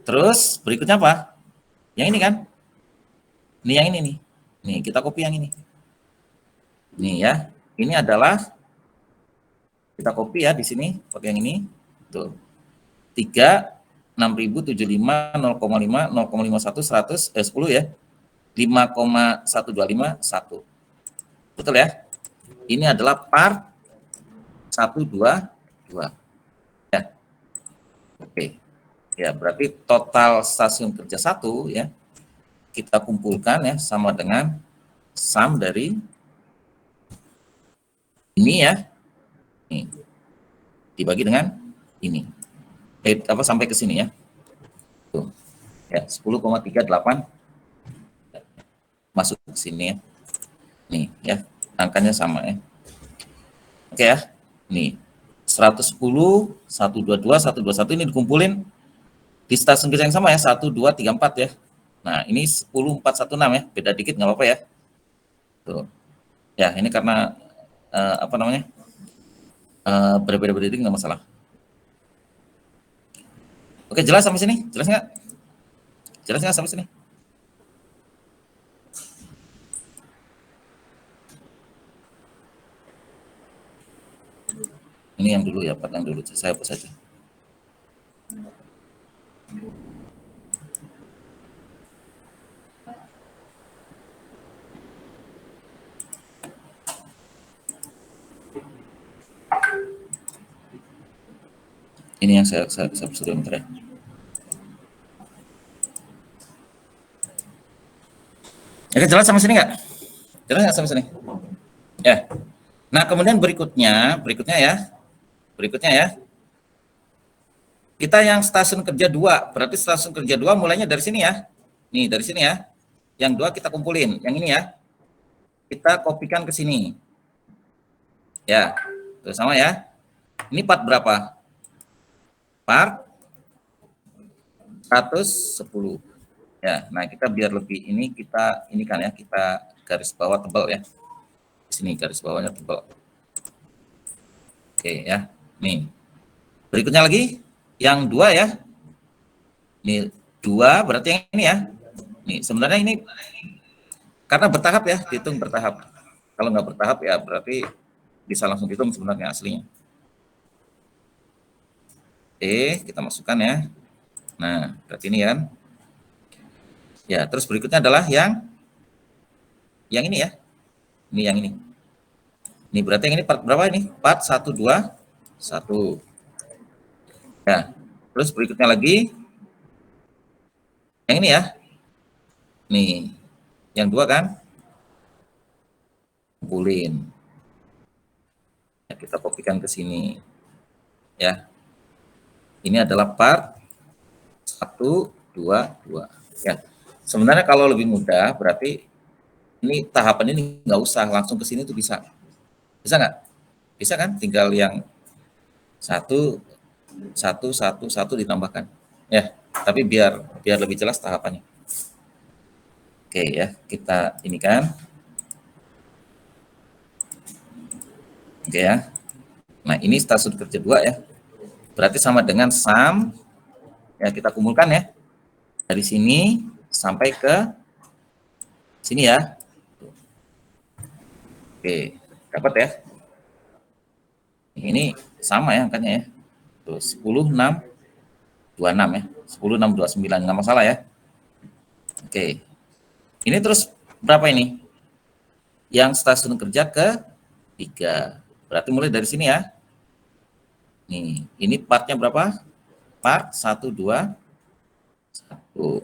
[SPEAKER 1] terus berikutnya apa? Yang ini kan? Ini yang ini nih. Nih, kita copy yang ini. Nih ya. Ini adalah kita copy ya di sini, pakai yang ini. Tuh. 3 6075 0,5 0,51 100 10 ya. 5,125 1. Betul ya? Ini adalah part 122. Ya. Oke. Ya, berarti total stasiun kerja 1 ya. Kita kumpulkan ya sama dengan sum dari ini ya. Ini. Dibagi dengan ini. Sampai ke sini ya. Tuh. Ya, 10,38 masuk ke sini ya. Nih ya, angkanya sama ya. Oke ya. Nih. 110, 122, 121 ini dikumpulin di stasiun kerja yang sama ya, 1, 2, 3, 4 ya. Nah, ini 10, 4, 1, 6 ya, beda dikit nggak apa-apa ya. Tuh. Ya, ini karena berbeda-beda dikit nggak masalah. Oke, jelas sampai sini? Jelas nggak? Jelas nggak sampai sini? Ini yang dulu ya, part yang dulu. Saya hapus saja. Ini yang saya sudah bentar ya. Oke, jelas sampai sini nggak? Jelas nggak sampai sini? Ya. Nah, kemudian berikutnya ya. Kita yang stasiun kerja 2, berarti stasiun kerja 2 mulainya dari sini ya. Nih, dari sini ya. Yang 2 kita kumpulin, yang ini ya. Kita kopikan ke sini. Ya, tuh sama ya. Ini part berapa? Part 110. Ya, nah kita biar lebih ini kan ya, kita garis bawah tebal ya. Di sini garis bawahnya tebal. Oke ya. Nih. Berikutnya lagi yang 2 ya. Ini 2 berarti yang ini ya. Nih, sebenarnya ini karena bertahap ya, dihitung bertahap. Kalau nggak bertahap ya berarti bisa langsung dihitung sebenarnya aslinya. Oke, kita masukkan ya. Nah, berarti ini kan. Ya, terus berikutnya adalah yang ini ya. Ini yang ini. Ini berarti yang ini part berapa ini? Part 121. Ya, terus berikutnya lagi yang ini ya. Nih, yang 2 kan? Kumpulin. Ya, kita kopikan ke sini. Ya. Ini adalah part 122. Ya. Sebenarnya kalau lebih mudah berarti ini tahapan ini nggak usah langsung ke sini tuh bisa. Bisa nggak? Bisa kan? Tinggal yang 1 ditambahkan. Ya, tapi biar lebih jelas tahapannya. Oke ya, kita ini kan. Oke ya. Nah, ini stasiun kerja 2 ya. Berarti sama dengan sum, ya kita kumpulkan ya. Dari sini sampai ke sini ya. Oke, dapat ya. Ini sama ya angkanya ya. Tuh, 10, 6, 26 ya. 10, 6, 29, nggak masalah ya. Oke. Ini terus berapa ini? Yang stasiun kerja ke 3. Berarti mulai dari sini ya. Nih, ini partnya berapa? Part 1, 2, 1.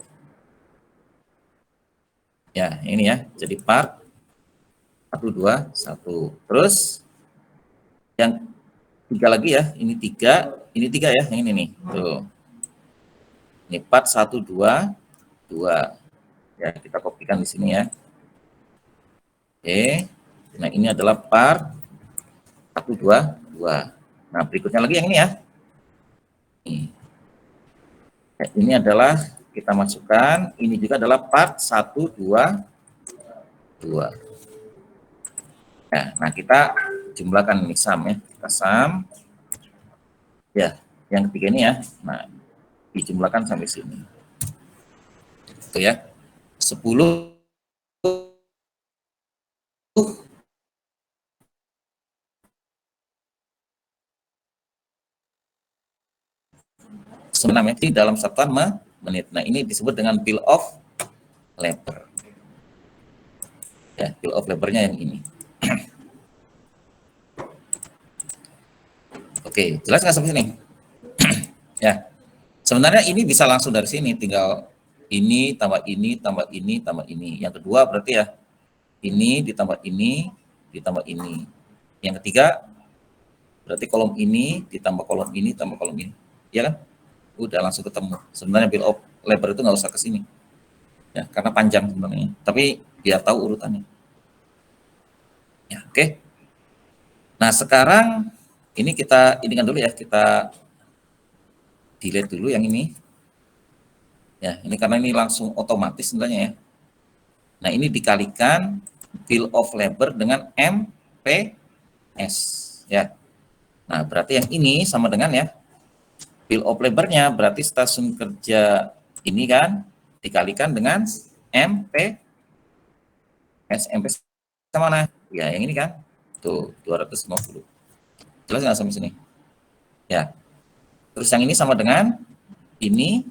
[SPEAKER 1] Ya, ini ya. Jadi part 1, 2, 1. Terus yang 3 lagi ya. Ini 3 ya. Yang ini nih. Tuh. Ini part 1, 2, 2. Ya, kita kopikan di sini ya. Oke. Nah, ini adalah part 1, 2, 2. Nah, berikutnya lagi yang ini ya. Ini adalah kita masukkan, ini juga adalah part 1, 2, 2. Nah, kita jumlahkan ini sum ya. Kita sum. Ya, yang ketiga ini ya. Nah, dijumlahkan sampai sini. Itu ya. 10 meter dalam satuan menit. Nah, ini disebut dengan bill of labor. Ya, bill of labor-nya yang ini. Oke, jelas nggak sampai sini? Ya, sebenarnya ini bisa langsung dari sini, tinggal ini tambah ini tambah ini tambah ini. Yang kedua berarti ya ini ditambah ini ditambah ini. Yang ketiga berarti kolom ini ditambah kolom ini tambah kolom ini, ya kan? Udah langsung ketemu. Sebenarnya bill of labor itu nggak usah ke sini, ya karena panjang sebenarnya. Tapi biar tahu urutannya. Ya, oke. Nah sekarang ini kita ini kan dulu ya, kita delete dulu yang ini. Ya, ini karena ini langsung otomatis sebenarnya ya. Nah, ini dikalikan bill of labor dengan MPS ya. Nah, berarti yang ini sama dengan ya bill of labor-nya berarti stasiun kerja ini kan dikalikan dengan MPS. MPS sama mana? Ya, yang ini kan. Tuh, 250. Jelas nggak sampai sini? Ya. Terus yang ini sama dengan ini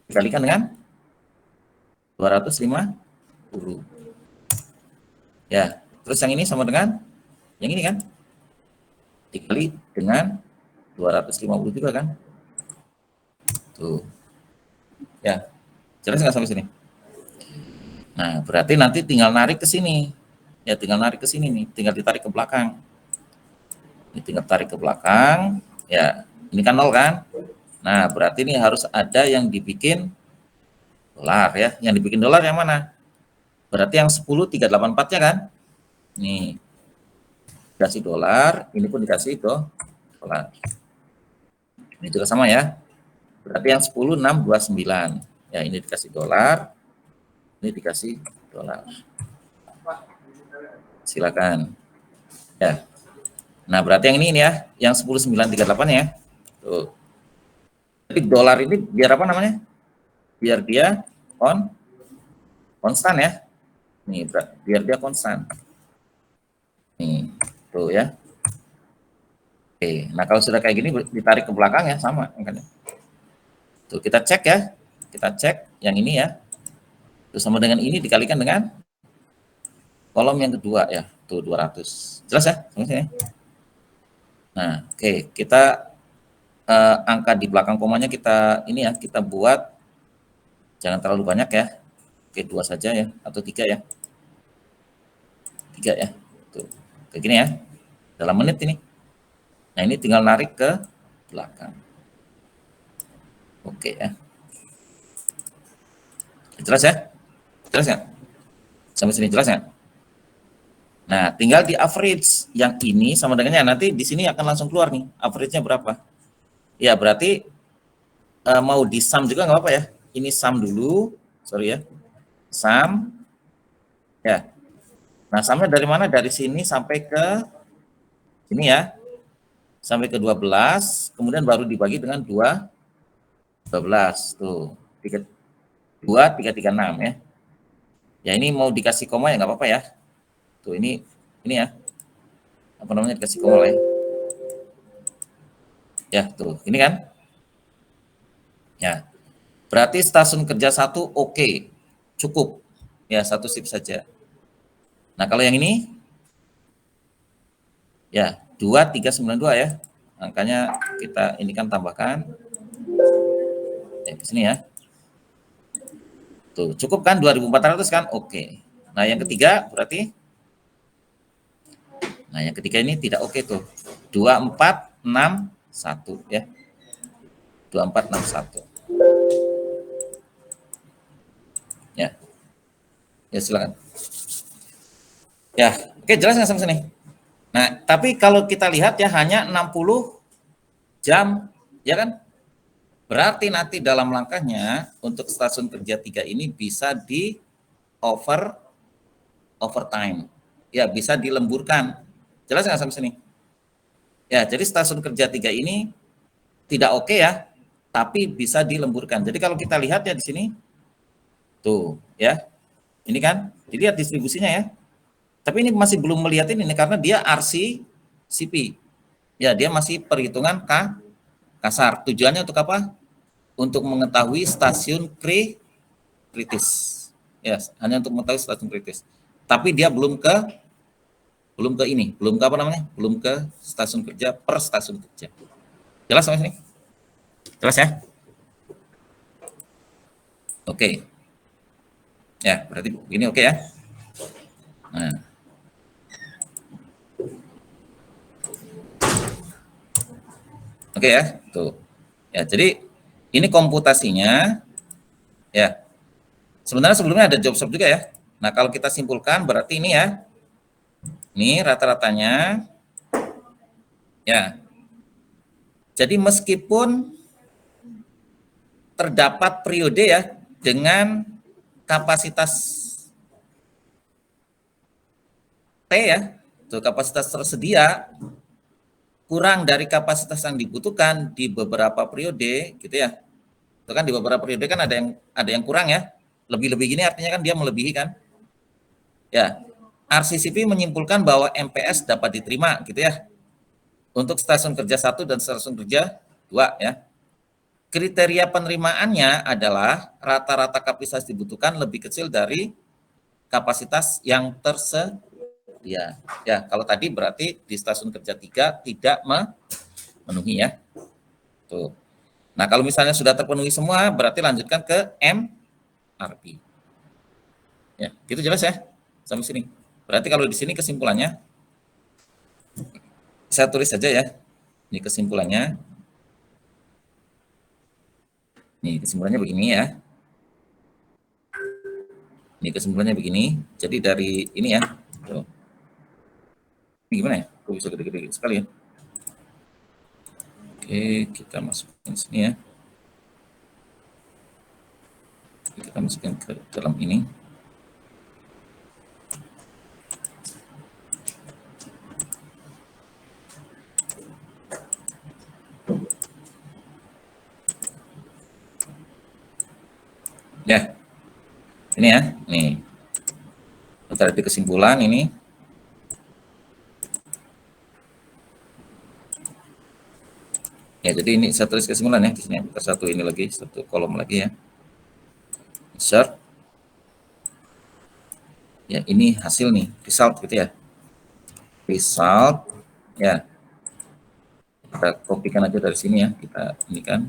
[SPEAKER 1] dikalikan dengan 250. Ya, terus yang ini sama dengan yang ini kan? Dikali dengan 250 juga kan? Tuh. Ya. Jelas nggak sampai sini? Nah, berarti nanti tinggal narik ke sini. Ya, tinggal narik ke sini nih, tinggal ditarik ke belakang. Ini tinggal tarik ke belakang. Ya, ini kan 0 kan? Nah, berarti ini harus ada yang dibikin dolar ya. Yang dibikin dolar yang mana? Berarti yang 10.384-nya kan? Nih. Dikasih dolar, ini pun dikasih dolar. Ini juga sama ya. Berarti yang 10.629. Ya, ini dikasih dolar. Ini dikasih dolar. Silakan. Ya. Nah, berarti yang ini ya, yang 10.938 ya. Tuh. Tapi dolar ini biar apa namanya? Biar dia konstan ya. Nih, biar dia konstan. Nih, tuh ya. Oke, nah kalau sudah kayak gini ditarik ke belakang ya sama angkanya. Tuh kita cek ya, kita cek yang ini ya. Terus sama dengan ini dikalikan dengan kolom yang kedua ya, tuh 200. Jelas ya? Nah, oke, kita angka di belakang komanya kita ini ya, kita buat jangan terlalu banyak ya. Oke, 2 saja ya, atau 3 ya. 3 ya. Tuh, kayak gini ya. Dalam menit ini. Nah, ini tinggal narik ke belakang. Oke ya. Jelas ya? Jelas nggak? Sampai sini jelas nggak? Nah, tinggal di average yang ini sama dengannya. Nanti di sini akan langsung keluar nih. Average-nya berapa? Ya, berarti mau di sum juga nggak apa-apa ya. Ini sum dulu. Sorry ya. sum, ya. Nah, sumnya dari mana? Dari sini sampai ke sini ya, sampai ke 12, kemudian baru dibagi dengan 12, tuh, 2, 3, 3, 6 ya. Ya ini mau dikasih koma ya nggak apa-apa ya. Tuh ini ya, apa namanya, dikasih koma lah ya. Ya, tuh, ini kan. Ya, berarti stasiun kerja 1 oke, cukup. Ya, 1 shift saja. Nah, kalau yang ini, ya, 2392 ya. Angkanya kita ini kan tambahkan. Ya, ke sini ya. Tuh, cukup kan 2400 kan? Oke. Nah, yang ketiga berarti, nah yang ketiga ini tidak oke tuh. 2461 ya. 2461. Ya. Ya, silakan. Ya, oke, jelas nggak sampai sini? Nah, tapi kalau kita lihat ya hanya 60 jam, ya kan? Berarti nanti dalam langkahnya untuk stasiun kerja 3 ini bisa di overtime. Ya, bisa dilemburkan. Jelas nggak sampai sini? Ya, jadi stasiun kerja 3 ini tidak oke ya, tapi bisa dilemburkan. Jadi kalau kita lihat ya di sini, tuh ya, ini kan, dilihat distribusinya ya. Tapi ini masih belum melihat ini karena dia RCCP. Ya, dia masih perhitungan kasar. Tujuannya untuk apa? Untuk mengetahui stasiun kritis. Ya, hanya untuk mengetahui stasiun kritis. Tapi dia belum ke ini, belum ke apa namanya? Belum ke stasiun kerja per stasiun kerja. Jelas sampai sini? Jelas ya? Oke. Ya, berarti ini oke ya. Nah. Oke ya, tuh. Ya, jadi ini komputasinya ya. Sebenarnya sebelumnya ada job shop juga ya. Nah, kalau kita simpulkan berarti ini ya. Ini rata-ratanya ya. Jadi meskipun terdapat periode ya dengan kapasitas T ya, tuh kapasitas tersedia kurang dari kapasitas yang dibutuhkan di beberapa periode gitu ya. Itu kan di beberapa periode kan ada yang kurang ya. Lebih-lebih gini artinya kan dia melebihi kan. Ya. RCCP menyimpulkan bahwa MPS dapat diterima gitu ya. Untuk stasiun kerja 1 dan stasiun kerja 2 ya. Kriteria penerimaannya adalah rata-rata kapasitas dibutuhkan lebih kecil dari kapasitas yang tersedia. Ya, kalau tadi berarti di stasiun kerja 3 tidak memenuhi ya. Tuh. Nah, kalau misalnya sudah terpenuhi semua, berarti lanjutkan ke MRP. Ya, gitu jelas ya sampai sini. Berarti kalau di sini kesimpulannya, saya tulis saja ya. Ini kesimpulannya. Nih kesimpulannya begini ya. Ini kesimpulannya begini. Jadi dari ini ya. Tuh. Ini gimana ya? Kok bisa gede-gede sekali ya? Oke, kita masukin sini ya. Kita masukin ke dalam ini. Ya, ini ya, nih. Kita di kesimpulan ini. Ya, jadi ini saya tulis kesimpulan ya di sini. Satu ini lagi, satu kolom lagi ya. Insert. Ya, ini hasil nih, result gitu ya. Result, ya. Kita kopikan aja dari sini ya, kita ini kan.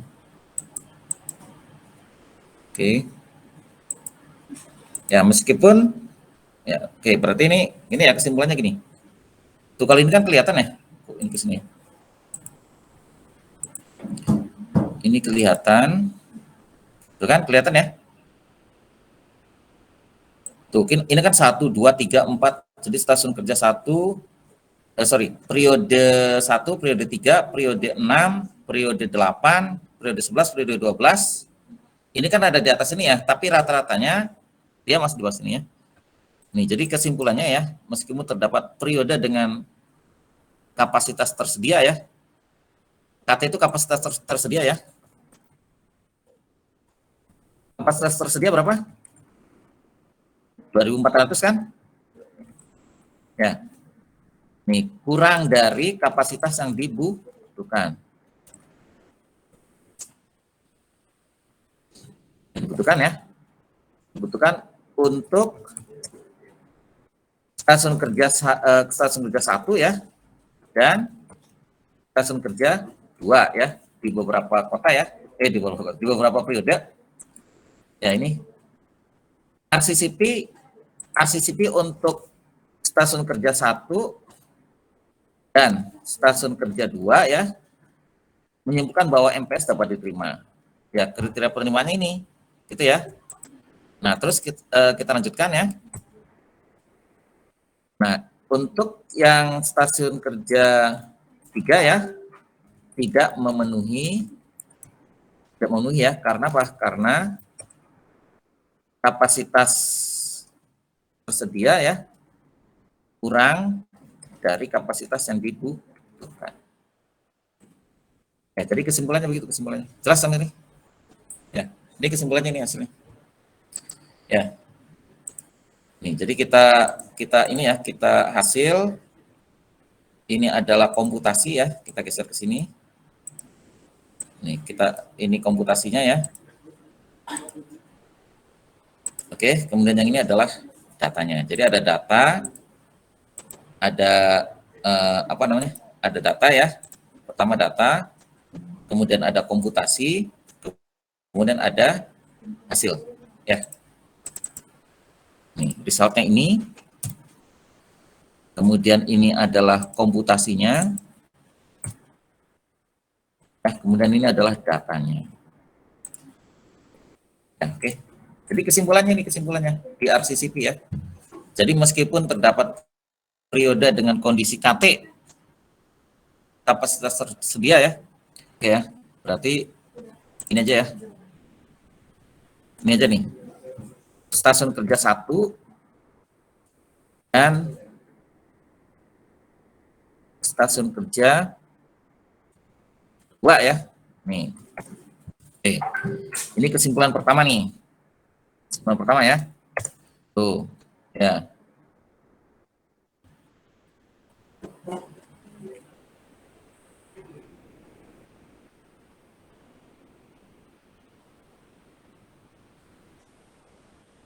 [SPEAKER 1] Oke. Ya, meskipun ya, oke, berarti ini ya kesimpulannya gini. Tuh kali ini kan kelihatan ya. Ini ke sini. Ini kelihatan. Tuh kan kelihatan ya. Tuh, ini kan 1 2 3 4. Jadi stasiun kerja 1 periode 1, periode 3, periode 6, periode 8, periode 11, periode 12. Ini kan ada di atas ini ya, tapi rata-ratanya Dia masih di bawah sini ya. Nih, jadi kesimpulannya ya, meskipun terdapat periode dengan kapasitas tersedia ya, KT itu kapasitas tersedia ya. Kapasitas tersedia berapa? 2.400 kan? Ya. Nih, kurang dari kapasitas yang dibutuhkan. Dibutuhkan ya. Dibutuhkan untuk stasiun kerja 1 ya, dan stasiun kerja 2 ya, di beberapa kota ya, di beberapa periode. Ya, ini RCCP untuk stasiun kerja 1 dan stasiun kerja 2 ya, menyimpulkan bahwa MPS dapat diterima. Ya, kriteria penerimaannya ini, gitu ya. Nah, terus kita lanjutkan ya. Nah, untuk yang stasiun kerja 3 ya, tidak memenuhi ya, karena apa? Karena kapasitas tersedia ya, kurang dari kapasitas yang dibutuhkan. Ya, jadi kesimpulannya begitu, kesimpulannya. Jelas sampai ini? Ya, ini kesimpulannya ini hasilnya. Ya. Nih, jadi kita ini ya, kita hasil ini adalah komputasi ya, kita geser ke sini. Nih, ini komputasinya ya. Oke, kemudian yang ini adalah datanya. Jadi ada data, ada apa namanya? Ada data ya. Pertama data, kemudian ada komputasi, kemudian ada hasil ya. Nih, resultnya ini. Kemudian ini adalah komputasinya. Kemudian ini adalah datanya. Ya, oke. Jadi kesimpulannya di RCCP ya. Jadi meskipun terdapat periode dengan kondisi KT kapasitas tersedia ya. Oke ya. Berarti ini aja ya. Ini aja nih. Stasiun kerja 1 dan stasiun kerja 2 ya. Nih. Oke. Ini kesimpulan pertama nih. Kesimpulan pertama ya. Tuh. Ya.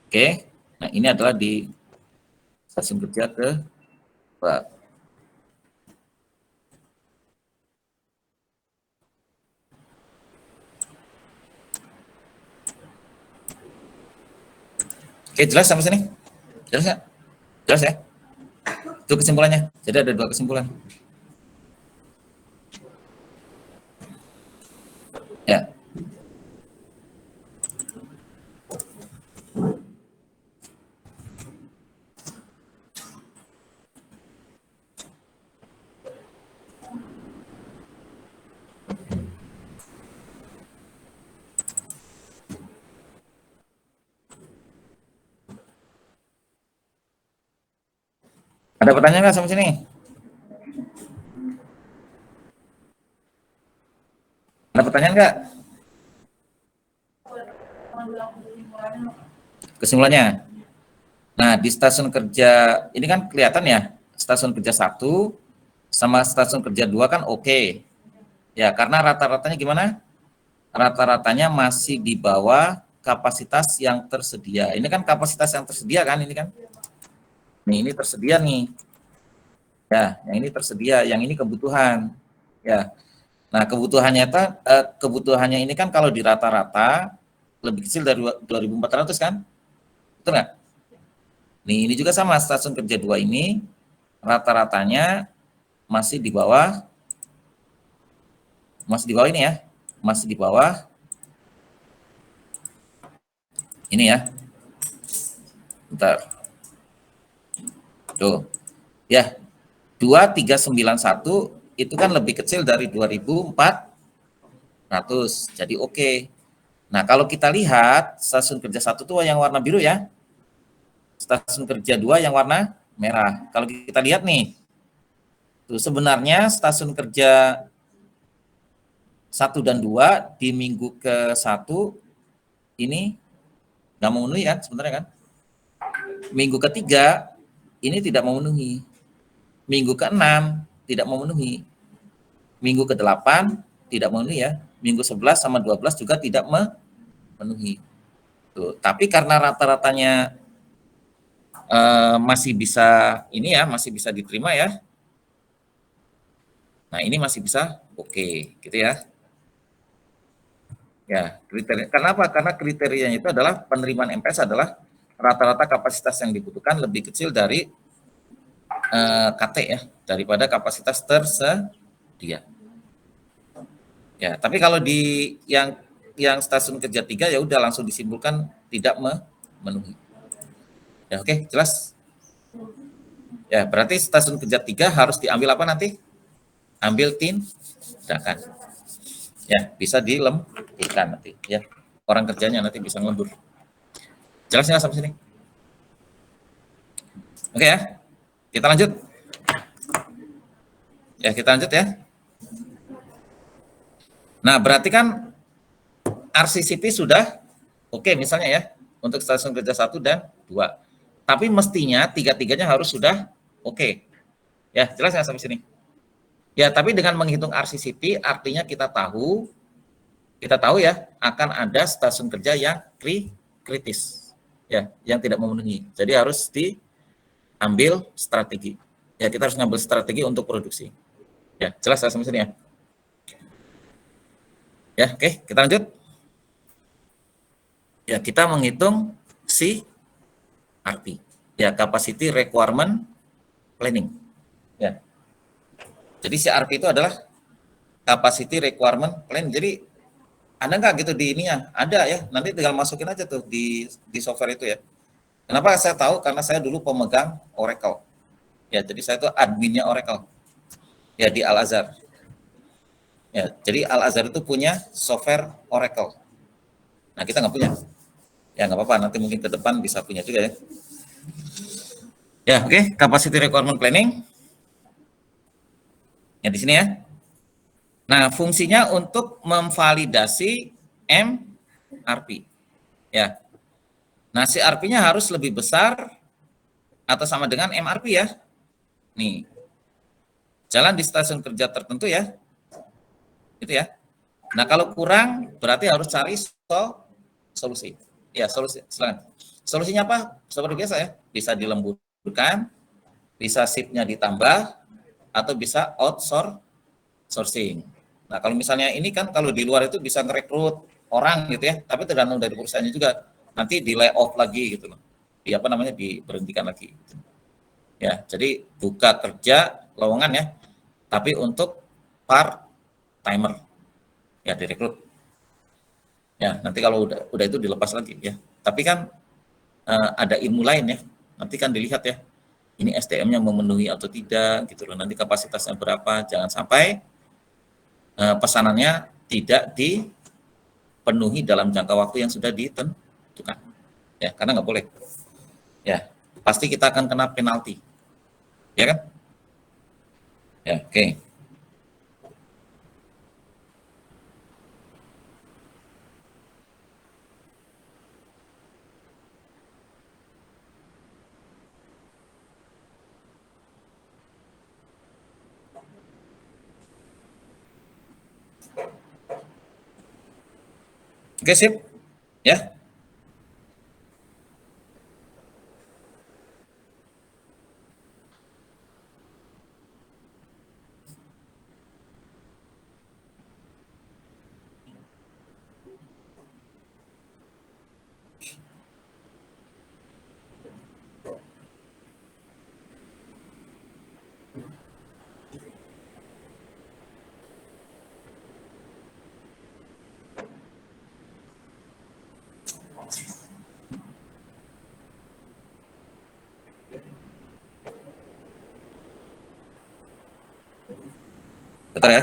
[SPEAKER 1] Oke. Nah, ini adalah di stasiun kerja ke Oke, jelas sampai sini? Jelas ya? Jelas ya? Itu kesimpulannya. Jadi ada 2 kesimpulan. Ya. Ada pertanyaan nggak sampai sini? Ada pertanyaan nggak? Kesimpulannya. Nah, di stasiun kerja ini kan kelihatan ya, stasiun kerja 1 sama stasiun kerja 2 kan oke. Ya, karena rata-ratanya gimana? Rata-ratanya masih di bawah kapasitas yang tersedia. Ini kan kapasitas yang tersedia kan, ini kan. Nih, ini tersedia nih. Ya, yang ini tersedia, yang ini kebutuhan. Ya. Nah, kebutuhannya ini kan kalau di rata-rata lebih kecil dari 2.400 kan? Betul nggak? Nih, ini juga sama, stasiun kerja 2 ini rata-ratanya masih di bawah ini ya. Masih di bawah ini ya. Bentar. Tuh. Ya. 2391 itu kan lebih kecil dari 2.400. Jadi oke. Nah, kalau kita lihat stasiun kerja 1 tuh yang warna biru ya. Stasiun kerja 2 yang warna merah. Kalau kita lihat nih, tuh sebenarnya stasiun kerja 1 dan 2 di minggu ke-1 ini nggak memenuhi kan sebenarnya kan. Minggu ketiga ini tidak memenuhi. Minggu ke-6 tidak memenuhi. Minggu ke-8 tidak memenuhi ya. Minggu 11 sama 12 juga tidak memenuhi. Tuh, tapi karena rata-ratanya masih bisa ini ya, masih bisa diterima ya. Nah, ini masih bisa oke, gitu ya. Ya, kriteria. Kenapa? Karena kriterianya itu adalah penerimaan MPS adalah rata-rata kapasitas yang dibutuhkan lebih kecil dari KT ya, daripada kapasitas tersedia. Ya, tapi kalau di yang stasiun kerja 3 ya udah langsung disimpulkan tidak memenuhi. Ya, oke, jelas. Ya, berarti stasiun kerja 3 harus diambil apa nanti? Ambil tindakan. Ya, bisa dilembutkan nanti ya. Orang kerjanya nanti bisa ngelembur. Jelas nggak sampai sini? Oke ya, kita lanjut. Ya, kita lanjut ya. Nah, berarti kan RCCP sudah oke misalnya ya, untuk stasiun kerja 1 dan 2. Tapi mestinya tiga-tiganya harus sudah oke. Ya, jelas nggak sampai sini? Ya, tapi dengan menghitung RCCP artinya kita tahu ya akan ada stasiun kerja yang kritis. Ya, yang tidak memenuhi. Jadi harus diambil strategi. Ya, kita harus ngambil strategi untuk produksi. Ya, jelas nggak sampai sini ya? Ya, oke, kita lanjut. Ya, kita menghitung si CRP. Ya, Capacity Requirement Planning. Ya. Jadi CRP itu adalah Capacity Requirement Plan. Jadi ada nggak gitu di ininya? Ada ya. Nanti tinggal masukin aja tuh di software itu ya. Kenapa saya tahu? Karena saya dulu pemegang Oracle. Ya, jadi saya itu adminnya Oracle. Ya, di Al-Azhar. Ya, jadi Al-Azhar itu punya software Oracle. Nah, kita nggak punya. Ya, nggak apa-apa. Nanti mungkin ke depan bisa punya juga ya. Ya, oke. Capacity Requirement Planning. Ya, di sini ya. Nah, fungsinya untuk memvalidasi MRP. Ya. Nah, CRP-nya harus lebih besar atau sama dengan MRP ya. Nih. Jalan di stasiun kerja tertentu ya. Gitu ya. Nah, kalau kurang berarti harus cari solusi. Ya, solusi. Silakan. Solusinya apa? Seperti biasa ya. Bisa dilemburkan, bisa shift-nya ditambah, atau bisa outsourcing. Nah, kalau misalnya ini kan kalau di luar itu bisa ngerekrut orang gitu ya, tapi tergantung dari perusahaannya juga. Nanti di layoff lagi gitu loh. Di apa namanya diberhentikan lagi. Ya, jadi buka kerja lowongan ya, tapi untuk part timer ya direkrut. Ya, nanti kalau udah itu dilepas lagi ya. Tapi kan ada ilmu lain ya. Nanti kan dilihat ya. Ini SDM-nya memenuhi atau tidak gitu loh. Nanti kapasitasnya berapa? Jangan sampai pesanannya tidak dipenuhi dalam jangka waktu yang sudah ditentukan. Ya, karena nggak boleh. Ya, pasti kita akan kena penalti. Ya kan? Ya, oke. Oke, sip. Ya. Bentar ya.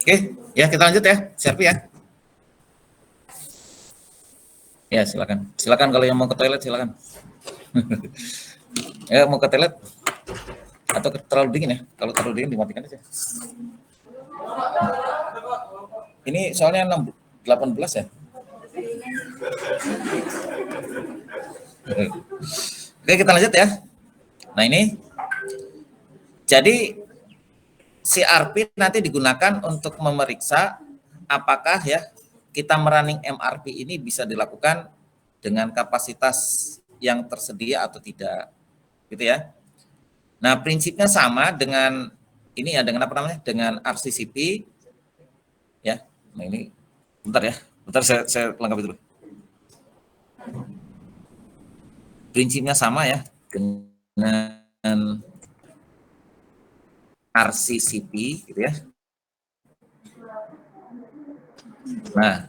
[SPEAKER 1] Oke, ya kita lanjut ya, Serpi ya. Ya silakan, silakan kalau yang mau ke toilet silakan. Ya mau ke toilet atau terlalu dingin ya? Kalau terlalu dingin dimatikan aja. Ini soalnya 18 ya. Oke kita lanjut ya. Nah ini, jadi CRP nanti digunakan untuk memeriksa apakah ya kita merunning MRP ini bisa dilakukan dengan kapasitas yang tersedia atau tidak, gitu ya. Nah prinsipnya sama dengan ini ya, dengan apa namanya, dengan RCCP ya. Nah ini, bentar saya lengkapi dulu. Prinsipnya sama ya dengan RCCP gitu ya. Nah,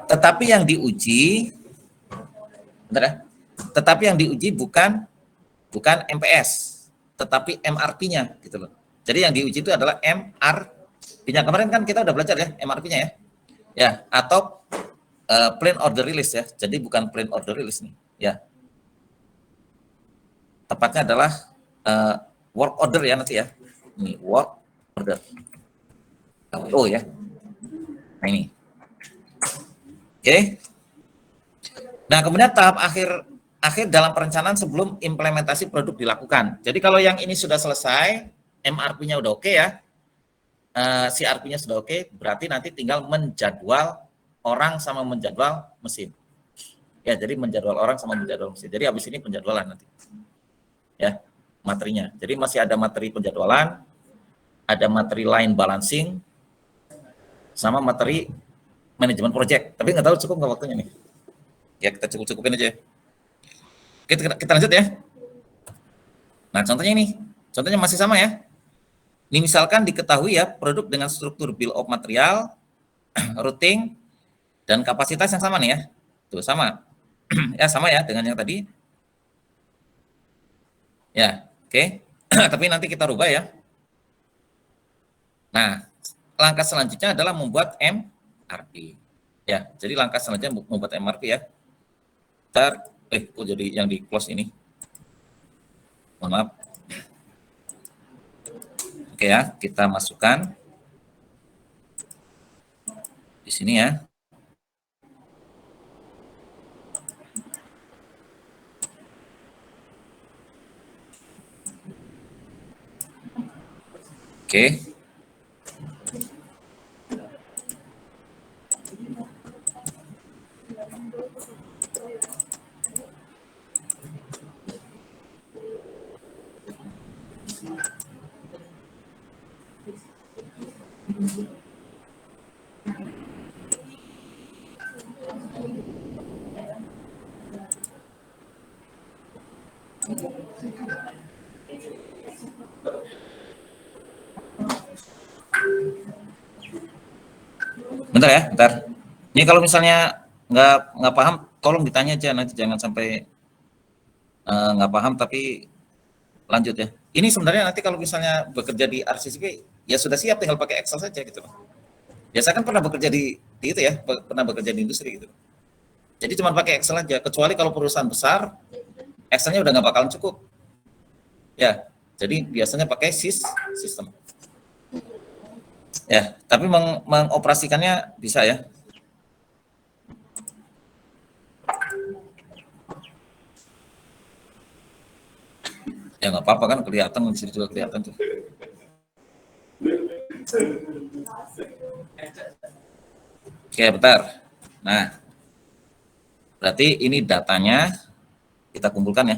[SPEAKER 1] tetapi yang diuji, bentar ya, tetapi yang diuji bukan MPS, tetapi MRP-nya gitu loh. Jadi yang diuji itu adalah MRP-nya. Kemarin kan kita udah belajar ya MRP-nya ya. Ya, atau plain order release ya. Jadi bukan plain order release nih, ya. Tepatnya adalah work order ya nanti ya. Ini work order. Oh ya. Nah ini. Oke. Nah, kemudian tahap akhir dalam perencanaan sebelum implementasi produk dilakukan. Jadi kalau yang ini sudah selesai, MRP-nya udah oke ya. CRP-nya sudah oke, berarti nanti tinggal menjadwal orang sama menjadwal mesin. Ya, jadi menjadwal orang sama menjadwal mesin. Jadi habis ini penjadwalan nanti. Ya, materinya. Jadi masih ada materi penjadwalan, ada materi line balancing, sama materi manajemen project. Tapi nggak tahu cukup nggak waktunya nih. Ya kita cukupin aja. Kita lanjut ya. Nah contohnya ini, contohnya masih sama ya. Ini misalkan diketahui ya produk dengan struktur bill of material, routing, dan kapasitas yang sama nih ya. Tuh sama. Ya sama ya dengan yang tadi. Ya, oke. Tapi nanti kita rubah ya. Nah, langkah selanjutnya adalah membuat MRP. Ya, jadi langkah selanjutnya membuat MRP ya. Ntar, kok jadi yang di close ini? Mohon maaf. Oke ya, kita masukkan di sini ya. Oke. Bentar ya, bentar. Ini kalau misalnya nggak paham, tolong ditanya aja nanti, jangan sampai nggak paham tapi lanjut ya. Ini sebenarnya nanti kalau misalnya bekerja di RCCP, ya sudah siap, tinggal pakai Excel saja gitu. Biasa kan pernah bekerja di itu ya, pernah bekerja di industri gitu. Jadi cuma pakai Excel aja, kecuali kalau perusahaan besar, Excelnya udah nggak bakalan cukup. Ya, jadi biasanya pakai sistem. Ya, tapi mengoperasikannya bisa ya. Ya nggak apa-apa kan, kelihatan di sini juga kelihatan tuh. Oke, bentar. Nah, berarti ini datanya kita kumpulkan ya.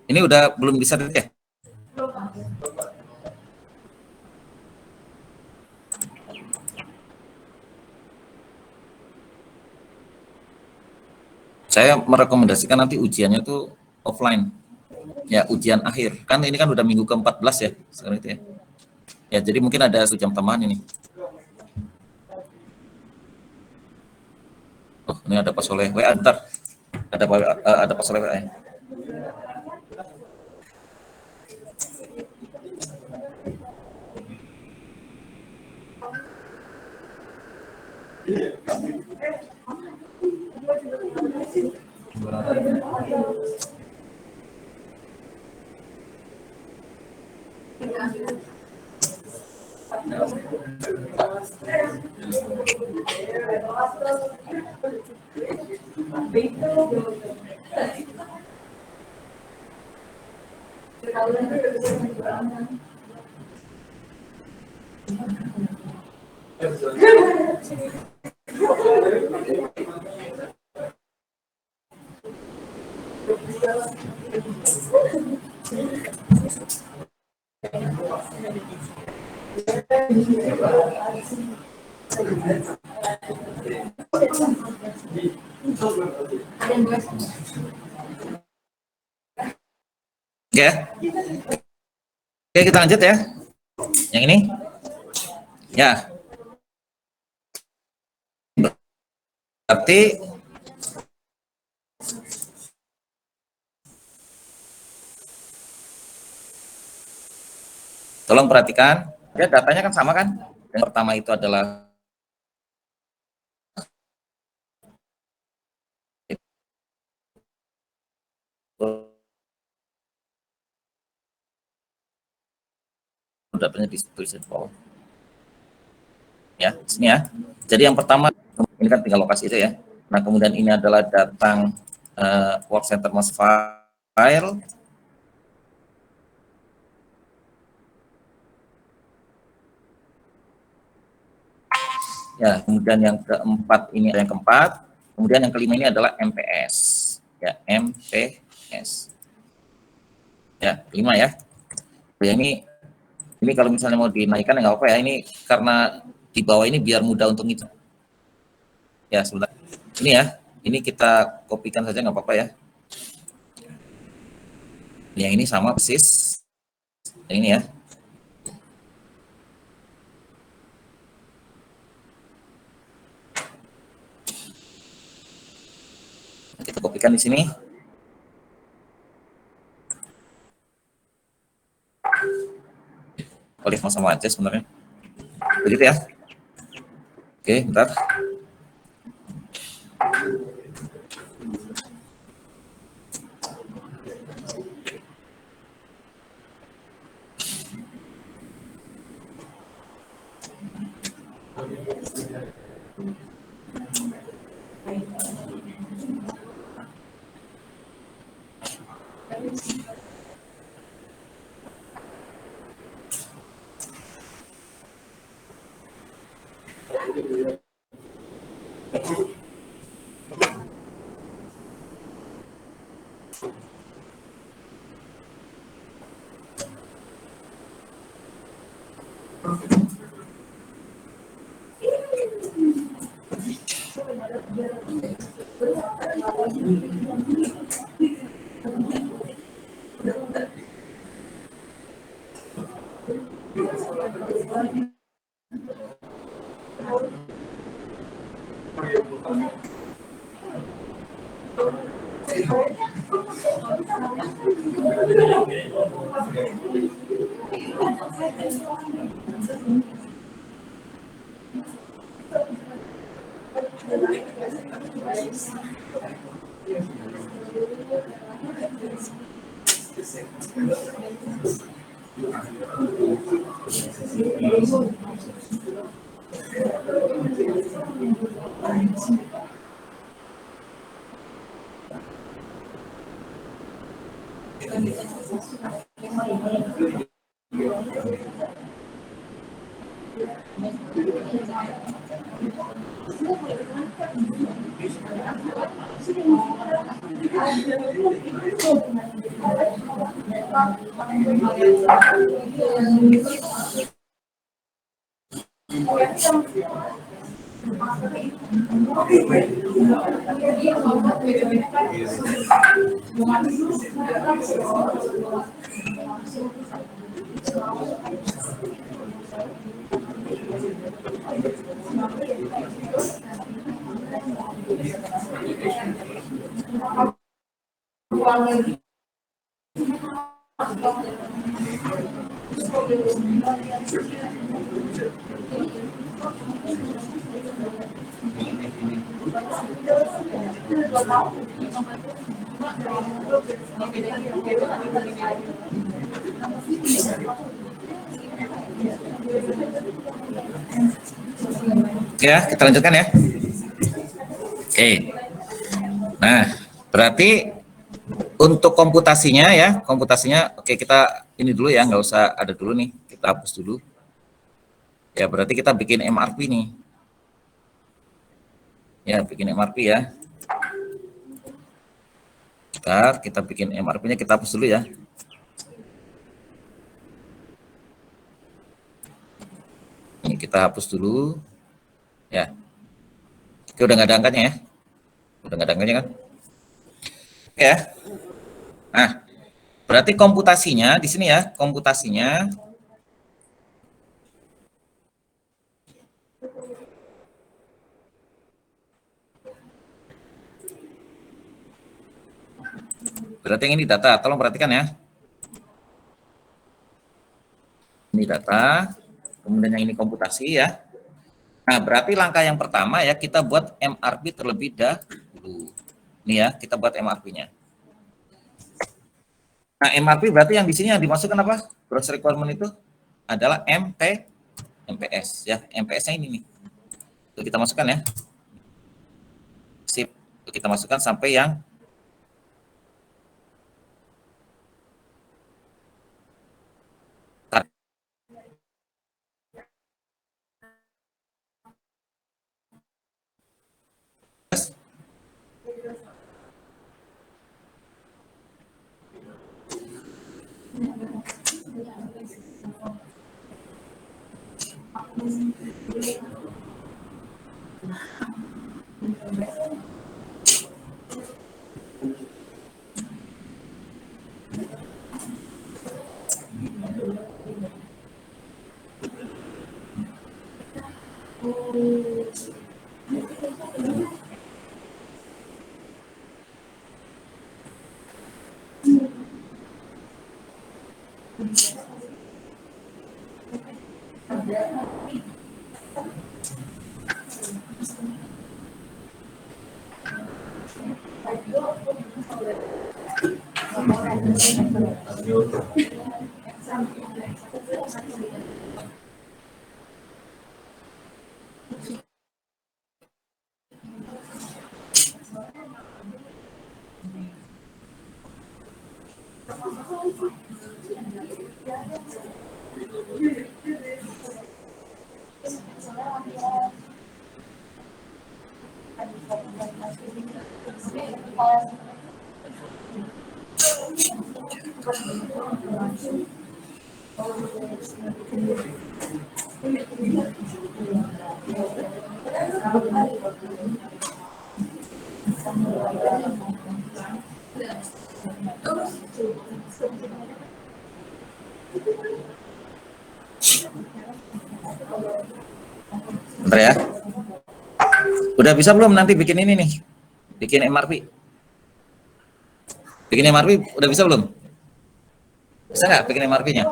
[SPEAKER 1] Ini udah belum bisa ya? Saya merekomendasikan nanti ujiannya tuh offline. Ya, ujian akhir. Kan ini kan udah minggu ke-14 ya, sekarang itu ya. Ya, jadi mungkin ada 1 jam tambahan ini. Oh, ini ada Pak Soleh WA, bentar. Ada Pak Soleh WA. Ya. Ya. Oke, kita lanjut ya. Yang ini. Ya. Berarti tolong perhatikan, ya datanya kan sama kan? Yang pertama itu adalah datanya di tulisan bawah. Ya, sini ya. Jadi yang pertama ini kan tinggal lokasi itu ya. Nah, kemudian ini adalah datang work center most file. Ya, kemudian yang keempat ini yang keempat, kemudian yang kelima ini adalah MPS. Ya, MPS. Ya, 5 ya. Ya, ini kalau misalnya mau dinaikkan ya nggak apa-apa ya. Ini karena di bawah ini biar mudah untuk itu. Ya, sebentar. Ini ya, ini kita kopikan saja nggak apa-apa ya. Yang ini sama persis. Yang ini ya. Kita kopikan di sini. Oleh sama aja sebenarnya. Begitu ya. Oke, bentar. Ya, kita lanjutkan ya. Oke. Nah, berarti untuk komputasinya ya, oke kita ini dulu ya, nggak usah ada dulu nih, kita hapus dulu. Ya, berarti kita bikin MRP nih. Ya, bikin MRP ya. Kita bikin MRP-nya, kita hapus dulu ya. Ini kita hapus dulu. Ya. Oke, udah nggak ada angkanya ya. Udah nggak ada angkanya kan? Oke ya. Nah, berarti komputasinya di sini ya, komputasinya berarti yang ini data, tolong perhatikan ya. Ini data, kemudian yang ini komputasi ya. Nah, berarti langkah yang pertama ya, kita buat MRP terlebih dahulu. Ini ya, kita buat MRP-nya. Nah, MRP berarti yang di sini yang dimasukkan apa? Gross requirement itu adalah MPS ya. MPS-nya ini nih. Itu kita masukkan ya. Sip. Itu kita masukkan sampai yang bentar ya. Udah bisa belum nanti bikin ini nih? Bikin MRP. Bikin MRP udah bisa belum? Bisa nggak bikin MRP-nya?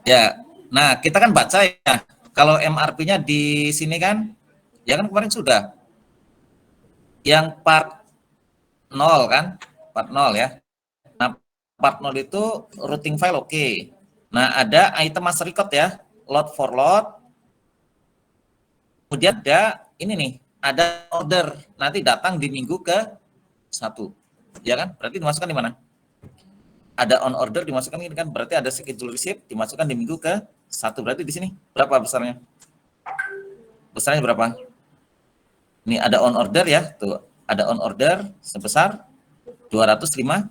[SPEAKER 1] Ya. Nah, kita kan baca ya. Kalau MRP-nya di sini kan, ya kan kemarin sudah. Yang part 0 kan? Part 0 ya. Nah, part 0 itu routing file oke. Nah, ada item master record ya. Load for load. Kemudian ada ini nih, ada order. Nanti datang di minggu ke-1. Ya kan? Berarti dimasukkan di mana? Ada on order dimasukkan ini kan, berarti ada schedule receipt dimasukkan di minggu ke-1. Berarti di sini berapa besarnya? Besarnya berapa? Ini ada on order ya, tuh. Ada on order sebesar 250.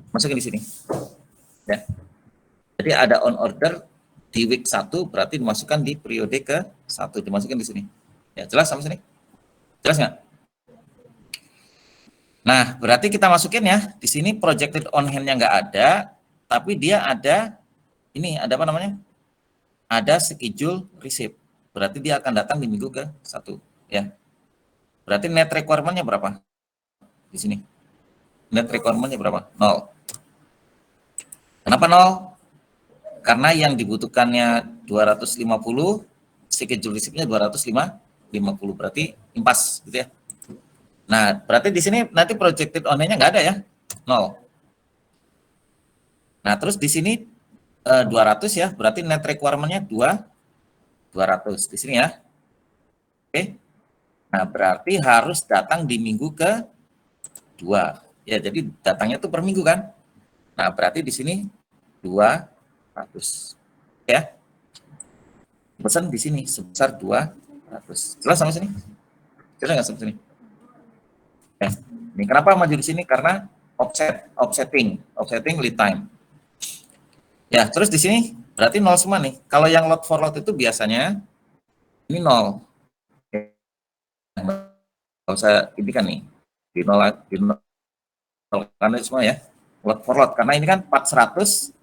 [SPEAKER 1] Masukin di sini. Ya. Jadi ada on order di week 1 berarti dimasukkan di periode ke-1, dimasukkan di sini. Ya, jelas sampai sini? Jelas nggak? Nah, berarti kita masukin ya, di sini projected on hand-nya nggak ada, tapi dia ada, ini ada apa namanya? Ada schedule receipt. Berarti dia akan datang di minggu ke-1, ya. Berarti net requirement-nya berapa? Di sini. Net requirement-nya berapa? 0. Kenapa 0? Karena yang dibutuhkannya 250, schedule receipt-nya 250, berarti impas gitu ya. Nah, berarti di sini nanti projected on-nya nggak ada ya, 0. Nah, terus di sini 200 ya, berarti net requirement-nya 200 di sini ya. Oke. Nah, berarti harus datang di minggu ke-2. Ya, jadi datangnya tuh per minggu kan. Nah, berarti di sini 200. Ya. Pesan di sini sebesar 200. Jelas sampai sini? Jelas nggak sampai sini? Ya. Ini kenapa maju di sini? Karena offsetting lead time. Ya, terus di sini berarti 0 semua nih. Kalau yang load for load itu biasanya ini 0. Kalau saya ini kan nih di 0 karena semua ya. Load for load karena ini kan 400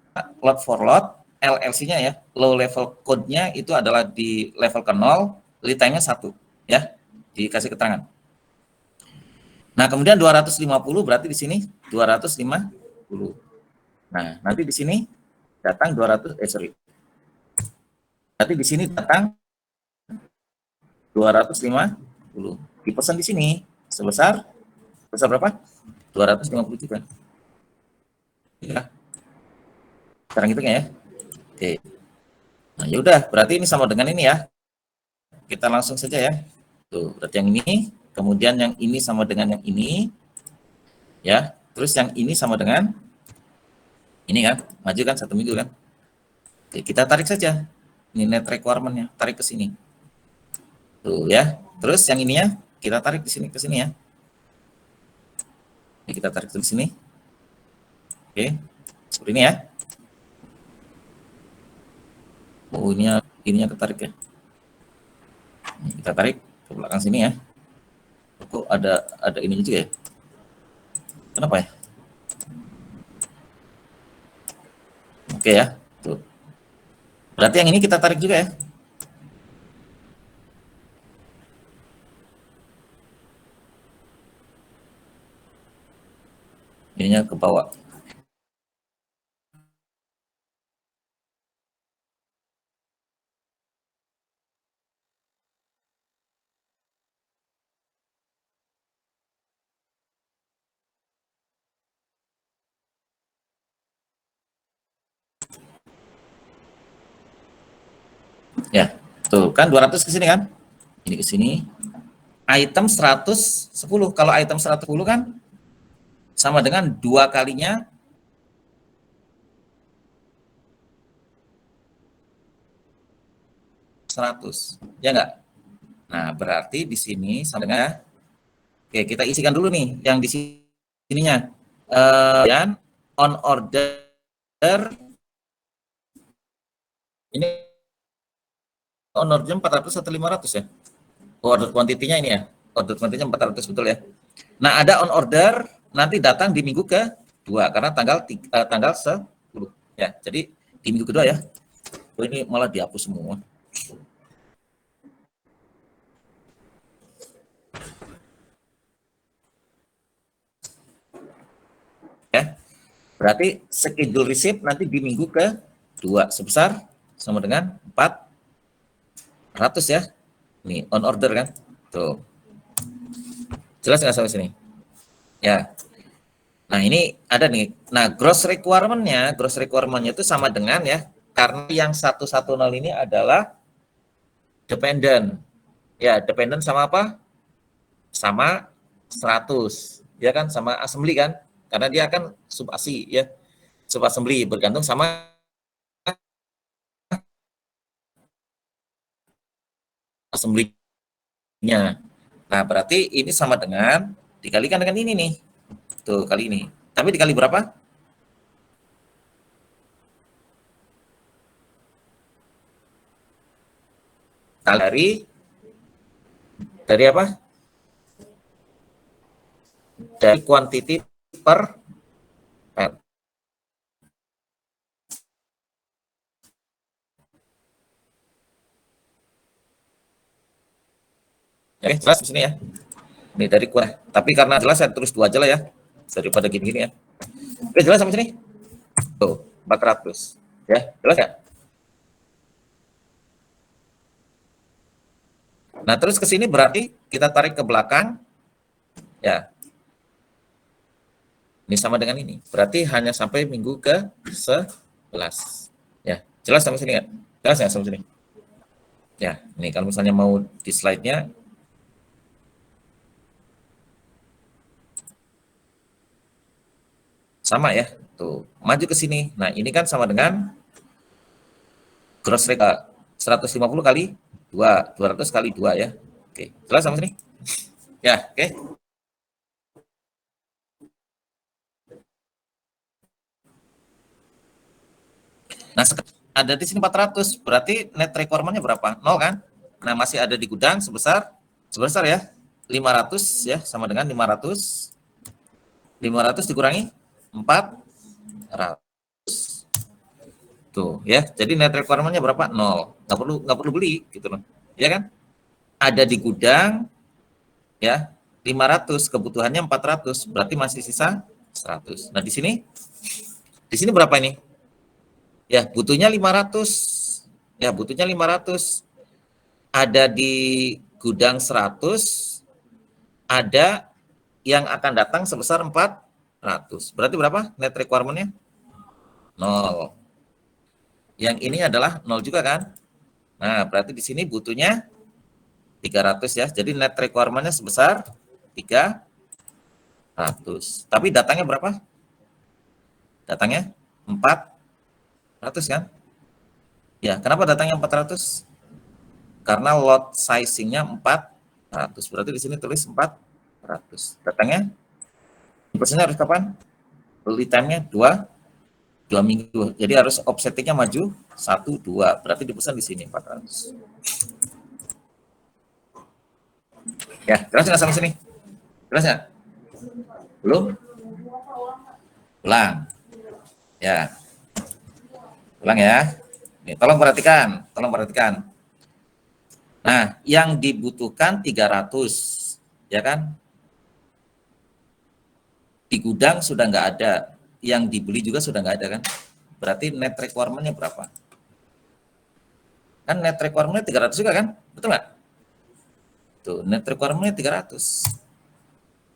[SPEAKER 1] load for load, LLC-nya ya, low level code-nya itu adalah di level ke 0, lead time-nya 1 ya. Dikasih keterangan. Nah, kemudian 250 berarti di sini 250. Nah, nanti di sini datang 200 Berarti di sini datang 250. Dipesan di sini sebesar berapa? 250 juga. Ya. Sekarang hitungnya ya. Oke. Nah, yaudah, berarti ini sama dengan ini ya. Kita langsung saja ya. Tuh, berarti yang ini, kemudian yang ini sama dengan yang ini. Ya, terus yang ini sama dengan ini kan, maju kan 1 minggu kan. Oke, kita tarik saja. Ini net requirement-nya, tarik ke sini. Tuh ya. Terus yang ininya kita tarik di sini ke sini ya. Oke, kita tarik ke sini. Oke. Seperti ini ya. Oh, ininya ketarik ya. Kita tarik ke belakang sini ya. Kok ada ini juga ya? Kenapa ya? Oke ya. Tuh. Berarti yang ini kita tarik juga ya. Ininya ke bawah. Ya, tuh kan 200 ke sini kan? Ini ke sini. Item 110. Kalau item 110 kan sama dengan 2 kalinya 100. Ya enggak? Nah, berarti di sini sama dengan, oke, kita isikan dulu nih yang di sininya. Dan on order ini on order 400 atau 500 ya? Order quantity-nya ini ya. Order quantity-nya 400 betul ya. Nah, ada on order nanti datang di minggu ke-2 karena tanggal 10 ya. Jadi di minggu kedua ya. Oh, ini malah dihapus semua. Ya. Berarti schedule receipt nanti di minggu ke-2 sebesar sama dengan 400 ya. Ini on order kan. Tuh. Jelas nggak sampai sini? Ya. Nah, ini ada nih. Nah, gross requirement-nya itu sama dengan ya, karena yang 110 ini adalah dependent. Ya, dependent sama apa? Sama 100. Ya kan, sama assembly kan? Karena dia akan sub ASI ya. Sub assembly bergantung sama assembly-nya. Nah, berarti ini sama dengan dikalikan dengan ini nih. Tuh, kali ini. Tapi dikali berapa? dari apa? Dari quantity per pel. Oke, jelas di sini ya. Ini dari kuah. Tapi karena jelas saya tulis 2 aja lah ya. Daripada gini-gini ya. Oke, jelas sampai sini? Tuh, 400. Ya, jelas ya? Nah, terus ke sini berarti kita tarik ke belakang. Ya. Ini sama dengan ini. Berarti hanya sampai minggu ke 11. Ya, jelas sampai sini ya? Jelas ya sampai sini? Ya, ini kalau misalnya mau di slide-nya. Sama ya. Tuh, maju ke sini. Nah, ini kan sama dengan gross rate 150 kali 2, 200 kali 2 ya. Oke, jelas sampai sini? Ya, oke. Nah, ada di sini 400, berarti net requirement-nya berapa? 0 kan? Nah, masih ada di gudang sebesar ya, 500 ya, sama dengan 500. 500 dikurangi 400. Tuh, ya. Jadi net requirement-nya berapa? 0. Nggak perlu beli gitu loh. Ya kan? Ada di gudang ya, 500, kebutuhannya 400, berarti masih sisa 100. Nah, di sini berapa ini? Ya, butuhnya 500. Ya, butuhnya 500. Ada di gudang 100, ada yang akan datang sebesar 400. Berarti berapa net requirement-nya? 0. Yang ini adalah 0 juga kan? Nah, berarti di sini butuhnya 300 ya. Jadi net requirement-nya sebesar 300. Tapi datangnya berapa? Datangnya 400 kan? Ya, kenapa datangnya 400? Karena lot sizing-nya 400. Berarti di sini tulis 400. Datangnya pesannya harus kapan? Lead time-nya 2 minggu. Jadi harus offsetting-nya maju 1, 2. Berarti dipesan di sini 400. Ya, jelas nggak sampai sini? Jelas ya? Belum? Ulang. Ya. Ulang ya. Nih, tolong perhatikan. Nah, yang dibutuhkan 300, ya kan? Di gudang sudah nggak ada, yang dibeli juga sudah nggak ada kan? Berarti net requirement-nya berapa? Kan net requirement-nya 300 juga kan? Betul nggak? Tuh, net requirement-nya 300.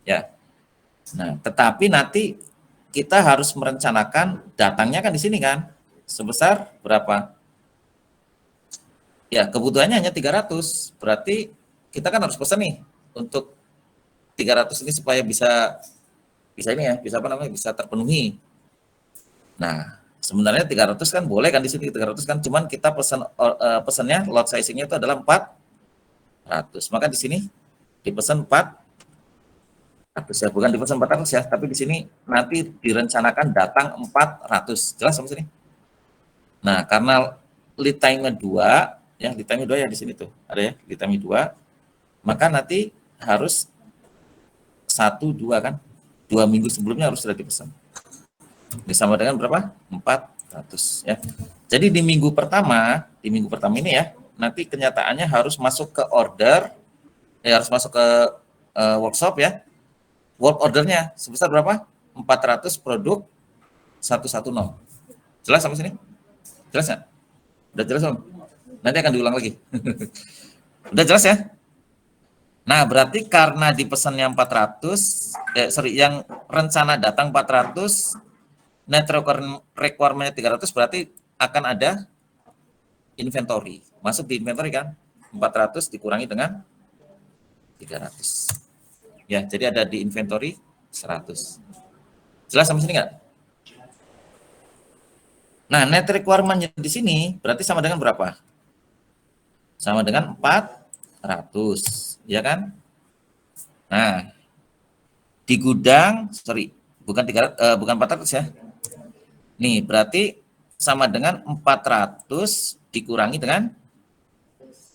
[SPEAKER 1] Ya. Nah, tetapi nanti kita harus merencanakan datangnya kan di sini kan? Sebesar berapa? Ya, kebutuhannya hanya 300. Berarti kita kan harus pesan nih untuk 300 ini supaya bisa ini ya, bisa apa namanya? Bisa terpenuhi. Nah, sebenarnya 300 kan boleh kan di sini 300 kan, cuman kita pesannya lot sizing-nya itu adalah 400. Maka di sini dipesan 400 ya, bukan dipesan 400 ya, tapi di sini nanti direncanakan datang 400. Jelas sampai sini? Nah, karena lead time-nya 2, ya lead time-nya 2 ya di sini tuh. Ada ya, lead time-nya 2. Maka nanti harus 1, 2 kan? 2 minggu sebelumnya harus sudah dipesan. Ini sama dengan berapa? 400 ya. Jadi di minggu pertama ini ya, nanti kenyataannya harus masuk ke order, harus masuk ke workshop ya. Work ordernya sebesar berapa? 400 produk 110. Jelas sampai sini? Jelas nggak? Udah jelas Om? Nanti akan diulang lagi. Udah jelas ya? Nah, berarti karena dipesannya 400, yang rencana datang 400, net requirement-nya 300, berarti akan ada inventory. Masuk di inventory kan? 400 dikurangi dengan 300. Ya, jadi ada di inventory 100. Jelas sampai sini nggak? Nah, net requirement-nya di sini berarti sama dengan berapa? Sama dengan 400, ya kan? Nah, di gudang, bukan 400 ya. Nih, berarti sama dengan 400 dikurangi dengan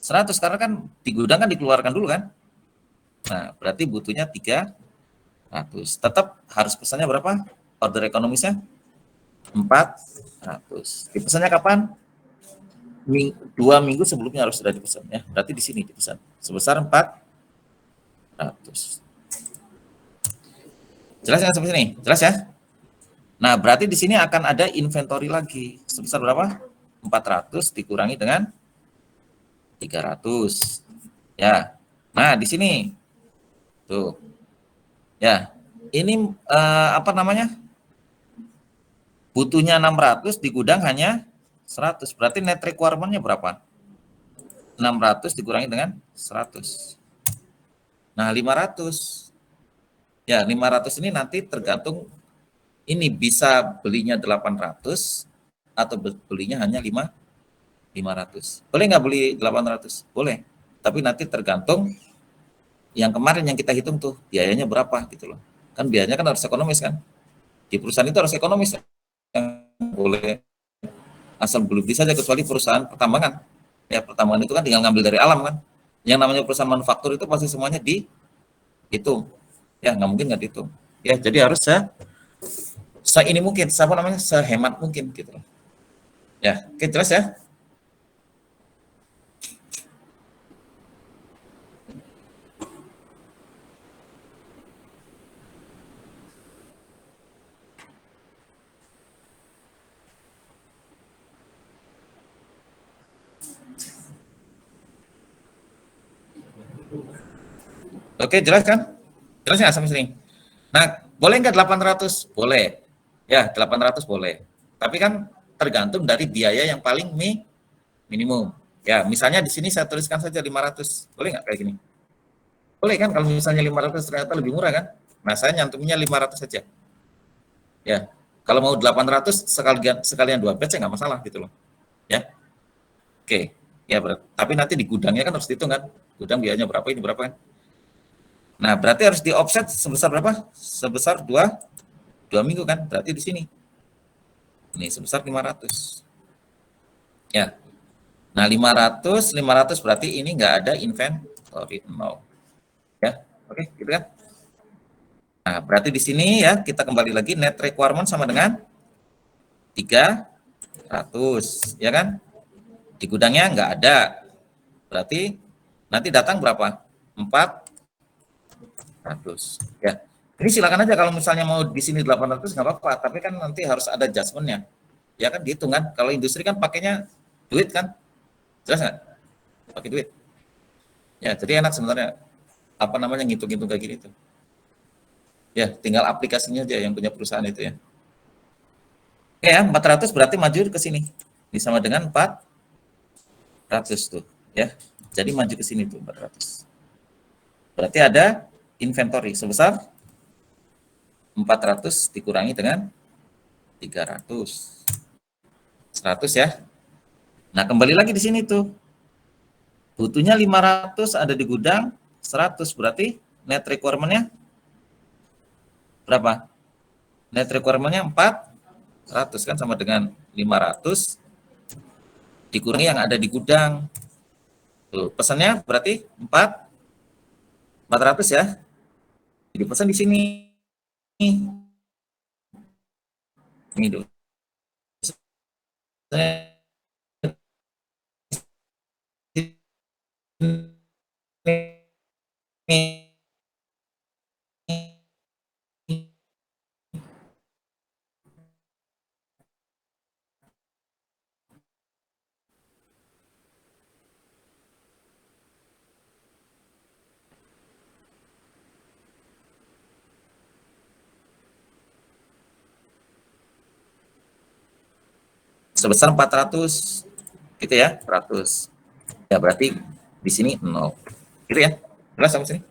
[SPEAKER 1] 100 karena kan di gudang kan dikeluarkan dulu kan. Nah, berarti butuhnya 300. Tetap harus pesannya berapa? Order ekonomisnya 400. Dipesannya kapan? 2 minggu sebelumnya harus sudah dipesan ya. Berarti di sini dipesan sebesar 400. Jelas ya sampai sini? Jelas ya? Nah, berarti di sini akan ada inventory lagi. Sebesar berapa? 400 dikurangi dengan 300. Ya. Nah, di sini. Tuh. Ya. Ini apa namanya? Butuhnya 600 di gudang hanya 100. Berarti net requirement-nya berapa? 600 dikurangi dengan 100. Nah, 500. Ya, 500 ini nanti tergantung ini bisa belinya 800 atau belinya hanya 500. Boleh nggak beli 800? Boleh. Tapi nanti tergantung yang kemarin yang kita hitung tuh biayanya berapa gitu loh. Kan biayanya kan harus ekonomis kan. Di perusahaan itu harus ekonomis. Yang boleh asal beli saja kecuali perusahaan pertambangan. Ya, pertambangan itu kan tinggal ngambil dari alam kan. Yang namanya perusahaan manufaktur itu pasti semuanya dihitung. Ya, nggak mungkin nggak dihitung. Ya, jadi harus ini mungkin, siapa namanya, sehemat mungkin gitu loh. Ya, oke, jelas ya? Oke, jelas kan? Jelas nggak sampai sini? Nah, boleh nggak 800? Boleh. Ya, 800 boleh. Tapi kan tergantung dari biaya yang paling minimum. Ya, misalnya di sini saya tuliskan saja 500. Boleh nggak kayak gini? Boleh kan kalau misalnya 500 ternyata lebih murah kan? Nah, saya nyantumnya 500 saja. Ya, kalau mau 800 sekalian 2 batch nggak masalah gitu loh. Ya, oke. Ya, tapi nanti di gudangnya kan harus dihitung kan? Gudang biayanya berapa, ini berapa kan? Nah, berarti harus di offset sebesar berapa? Sebesar 2 minggu kan? Berarti di sini. Ini sebesar 500. Ya. Nah, 500 berarti ini nggak ada inventory, no. Ya, oke, gitu kan? Nah, berarti di sini ya kita kembali lagi net requirement sama dengan 300, ya kan? Di gudangnya nggak ada. Berarti nanti datang berapa? 400. Ya. Ini silakan aja kalau misalnya mau di sini 800 nggak apa-apa, tapi kan nanti harus ada adjustment-nya. Ya kan gitu kan? Kalau industri kan pakainya duit kan? Jelas nggak? Pakai duit. Ya, jadi enak sebenarnya apa namanya ngitung-ngitung kayak gini tuh. Ya, tinggal aplikasinya aja yang punya perusahaan itu ya. Oke ya, 400 berarti maju ke sini. Ini sama dengan 400 tuh, ya. Jadi maju ke sini tuh 400. Berarti ada inventory sebesar 400 dikurangi dengan 300. 100 ya. Nah, kembali lagi di sini tuh. Butuhnya 500 ada di gudang, 100 berarti net requirement-nya berapa? Net requirement-nya 400 kan sama dengan 500 dikurangi yang ada di gudang. Tuh, pesannya berarti 400 ya. Jadi pesan di sini. Ini dulu. Sebesar 400 gitu ya, 100. Ya berarti di sini 0. Gitu ya. Jelas sampai sini?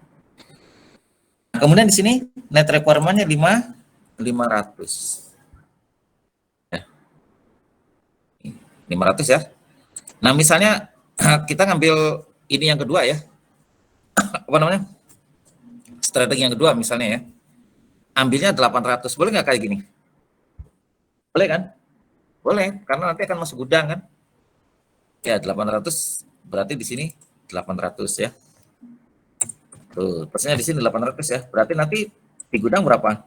[SPEAKER 1] Nah, kemudian di sini net requirement-nya 500. Ya. 500 ya. Nah, misalnya kita ngambil ini yang kedua ya. Apa namanya? Strategi yang kedua misalnya ya. Ambilnya 800. Boleh nggak kayak gini? Boleh kan? Boleh, karena nanti akan masuk gudang kan. Ya, 800 berarti di sini 800 ya. Tuh, persennya di sini 800 ya. Berarti nanti di gudang berapa?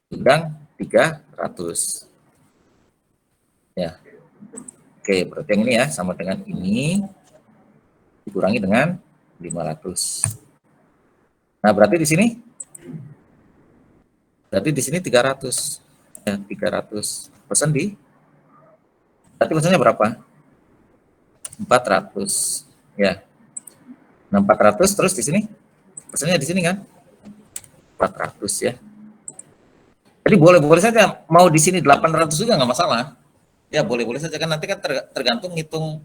[SPEAKER 1] Gudang 300. Ya. Oke, berarti yang ini ya sama dengan ini dikurangi dengan 500. Nah, berarti di sini 300. Ya, 300. Pesan di berarti pesannya berapa? 400. Ya. Nah, 400 terus di sini pesannya di sini kan 400 ya. Jadi boleh-boleh saja mau di sini 800 juga nggak masalah. Ya boleh-boleh saja kan nanti kan tergantung ngitung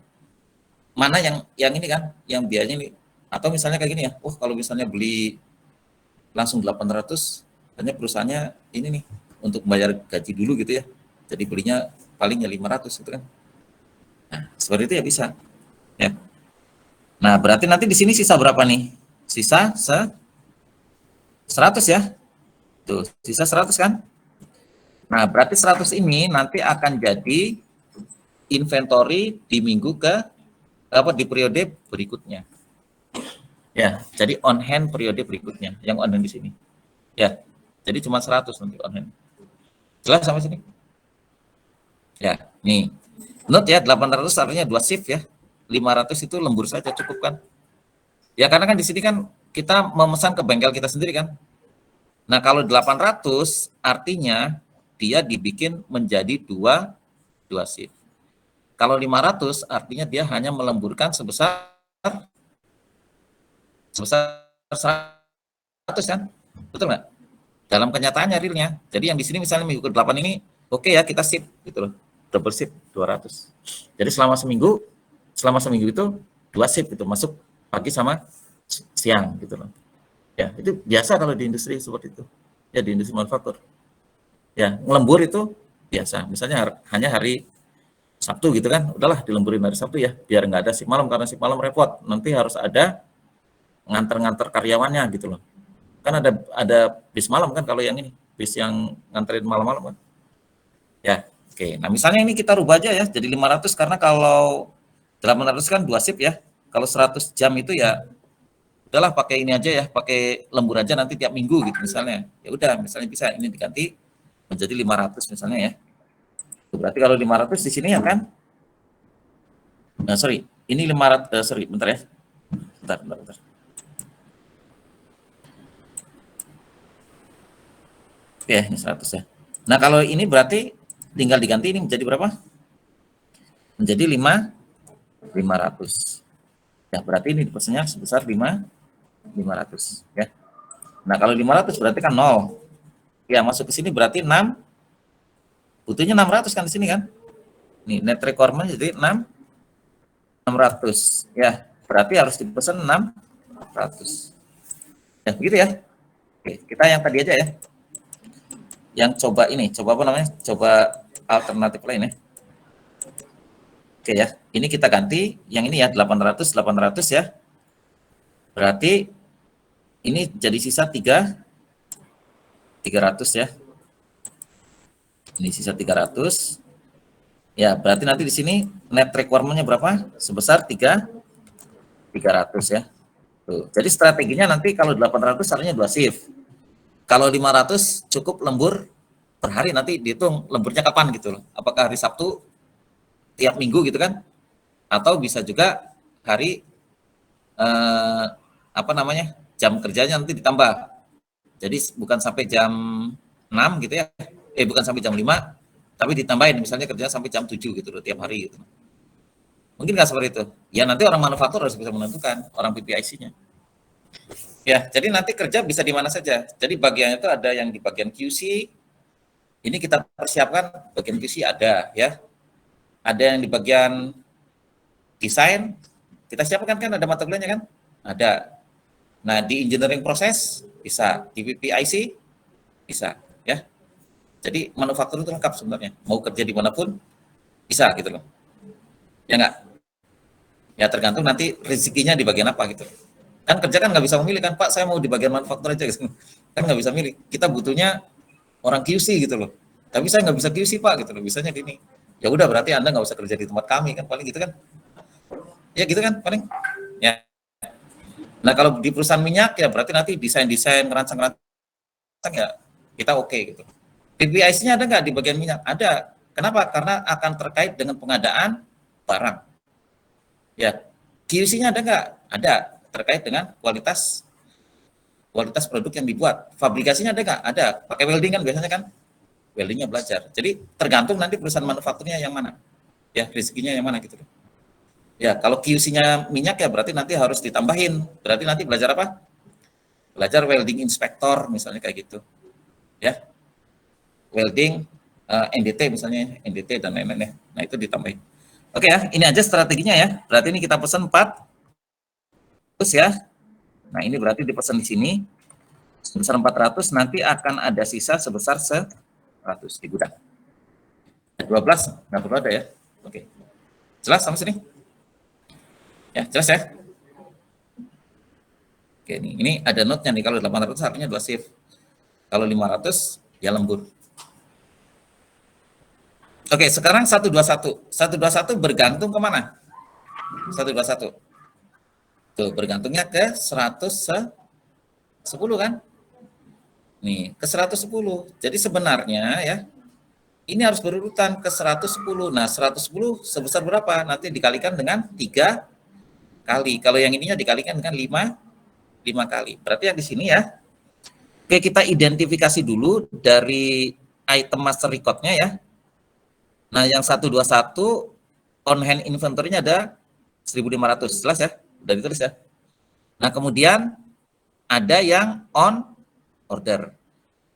[SPEAKER 1] mana yang ini kan, yang biayanya ini. Atau misalnya kayak gini ya, kalau misalnya beli langsung 800, hanya perusahaannya ini nih untuk bayar gaji dulu gitu ya. Jadi belinya palingnya 500 gitu kan. Nah, seperti itu ya bisa. Ya. Nah, berarti nanti di sini sisa berapa nih? Sisa 100 ya. Tuh, sisa 100 kan? Nah, berarti 100 ini nanti akan jadi inventory di minggu di periode berikutnya. Ya, jadi on hand periode berikutnya yang on hand di sini. Ya. Jadi cuma 100 nanti on hand. Jelas sampai sini? Ya, nih. Note ya, 800 artinya 2 shift ya. 500 itu lembur saja cukup kan? Ya karena kan di sini kan kita memesan ke bengkel kita sendiri kan. Nah, kalau 800 artinya dia dibikin menjadi dua shift. Kalau 500 artinya dia hanya melemburkan sebesar 100 kan? Betul nggak? Dalam kenyataannya realnya. Jadi yang di sini misalnya minggu ke-8 ini oke ya kita shift gitu loh. Double shift 200. Jadi selama seminggu itu 2 shift gitu, masuk pagi sama siang gitu loh. Ya, itu biasa kalau di industri seperti itu. Ya di industri manufaktur. Ya, ngelembur itu biasa. Misalnya hanya hari Sabtu gitu kan, udahlah dilemburin hari Sabtu ya, biar nggak ada shift malam, karena shift malam repot. Nanti harus ada nganter-nganter karyawannya gitu loh. Kan ada bis malam kan kalau yang ini, bis yang nganterin malam-malam kan. Ya, oke. Nah, misalnya ini kita rubah aja ya, jadi 500 karena kalau 800 kan 2 shift ya. Kalau 100 jam itu ya udahlah pakai ini aja ya, pakai lembur aja nanti tiap minggu gitu misalnya. Ya udah, misalnya bisa ini diganti menjadi 500 misalnya ya. Berarti kalau 500 di sini ya kan? Nah, sorry, ini 500, sorry, bentar ya. Bentar. Oke, ini 100 ya. Nah, kalau ini berarti tinggal diganti ini menjadi berapa? Menjadi 500. Ya, berarti ini pesannya sebesar 500 ya. Nah, kalau 500 berarti kan 0. Ya, masuk ke sini berarti 6. Butuhnya 600 kan di sini kan? Nih, net requirement jadi 600. Ya, berarti harus dipesan 600. Ya, begitu ya. Oke, kita yang tadi aja ya. Yang coba apa namanya? Coba alternatif lain ya. Oke ya, ini kita ganti yang ini ya 800 ya. Berarti ini jadi sisa 300 ya. Ini sisa 300. Ya, berarti nanti di sini net requirement-nya berapa? Sebesar 300 ya. Tuh. Jadi strateginya nanti kalau 800 artinya 2 shift. Kalau 500 cukup lembur per hari, nanti dihitung lemburnya kapan gitu loh. Apakah hari Sabtu tiap minggu gitu kan? Atau bisa juga hari jam kerjanya nanti ditambah. Jadi bukan sampai jam 6 gitu ya. Bukan sampai jam 5, tapi ditambahin misalnya kerja sampai jam 7 gitu loh tiap hari gitu. Mungkin nggak seperti itu. Ya nanti orang manufaktur harus bisa menentukan, orang PPIC-nya. Ya, jadi nanti kerja bisa di mana saja. Jadi bagiannya itu ada yang di bagian QC. Ini kita persiapkan bagian QC ada ya. Ada yang di bagian desain. Kita siapkan kan ada mata kuliahnya kan? Ada. Nah, di engineering proses bisa, di PPIC bisa ya. Jadi manufaktur itu lengkap sebenarnya. Mau kerja dimanapun bisa gitu loh. Ya enggak? Ya tergantung nanti rezekinya di bagian apa gitu. Kan kerja kan nggak bisa memilih kan, Pak saya mau di bagian manufaktur aja gitu. Kan nggak bisa milih. Kita butuhnya orang QC gitu loh. Tapi saya nggak bisa QC Pak gitu loh, bisanya di ini. Ya udah berarti Anda nggak usah kerja di tempat kami kan, paling gitu kan. Ya gitu kan paling. Ya. Nah kalau di perusahaan minyak ya berarti nanti desain-desain ngerancang-ngerancang ya kita oke gitu. KPIs-nya ada nggak di bagian minyak? Ada. Kenapa? Karena akan terkait dengan pengadaan barang. Ya. QC-nya ada nggak? Ada. Terkait dengan kualitas produk yang dibuat. Fabrikasinya ada nggak? Ada. Pakai welding kan biasanya kan? Weldingnya belajar. Jadi tergantung nanti perusahaan manufakturnya yang mana. Ya, rezekinya yang mana gitu. Ya, kalau QC-nya minyak ya berarti nanti harus ditambahin. Berarti nanti belajar apa? Belajar welding inspektor misalnya kayak gitu. Ya. Welding NDT misalnya, NDT dan lain-lain ya. Nah, itu ditambahin. Oke ya, ini aja strateginya ya. Berarti ini kita pesan 4 terus ya. Nah, ini berarti dipesan di sini sebesar 400, nanti akan ada sisa sebesar 100 di gudang. 12 nggak perlu ada ya. Oke. Jelas sampai sini? Ya, jelas ya? Oke, ini ada note-nya nih, kalau 800 artinya 2 shift. Kalau 500 ya lembur. Oke, sekarang 121. 121 bergantung kemana? 121. Tuh, bergantungnya ke 110 kan? Nih, ke 110. Jadi sebenarnya ya, ini harus berurutan ke 110. Nah, 110 sebesar berapa? Nanti dikalikan dengan 3 kali. Kalau yang ininya dikalikan dengan 5 kali. Berarti yang di sini ya. Oke, kita identifikasi dulu dari item master record-nya ya. Nah, yang 121 on hand inventory-nya ada 1.500. Jelas ya? Udah ditulis ya. Nah, kemudian ada yang on order.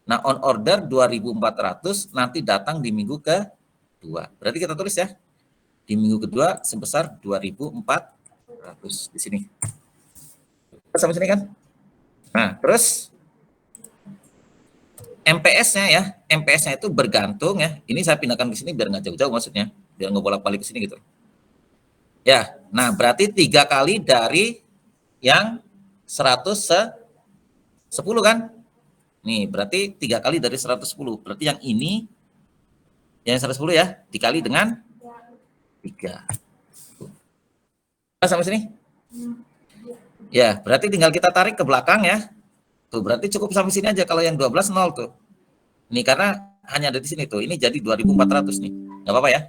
[SPEAKER 1] Nah, on order 2.400 nanti datang di minggu ke-2. Berarti kita tulis ya. Di minggu kedua sebesar 2.400 di sini. Sampai sini kan? Nah, terus MPS-nya ya. MPS-nya itu bergantung ya. Ini saya pindahkan ke sini biar nggak jauh-jauh maksudnya. Biar nggak bolak-balik ke sini gitu. Ya, nah berarti 3 kali dari yang 110 kan? Nih, berarti 3 kali dari 110. Berarti yang ini, yang 110 ya, dikali dengan 3. Sampai sini? Ya, berarti tinggal kita tarik ke belakang ya. Tuh, berarti cukup sampai sini aja. Kalau yang 12, 0 tuh. Ini karena hanya ada di sini tuh. Ini jadi 2.400 nih. Nggak apa-apa ya?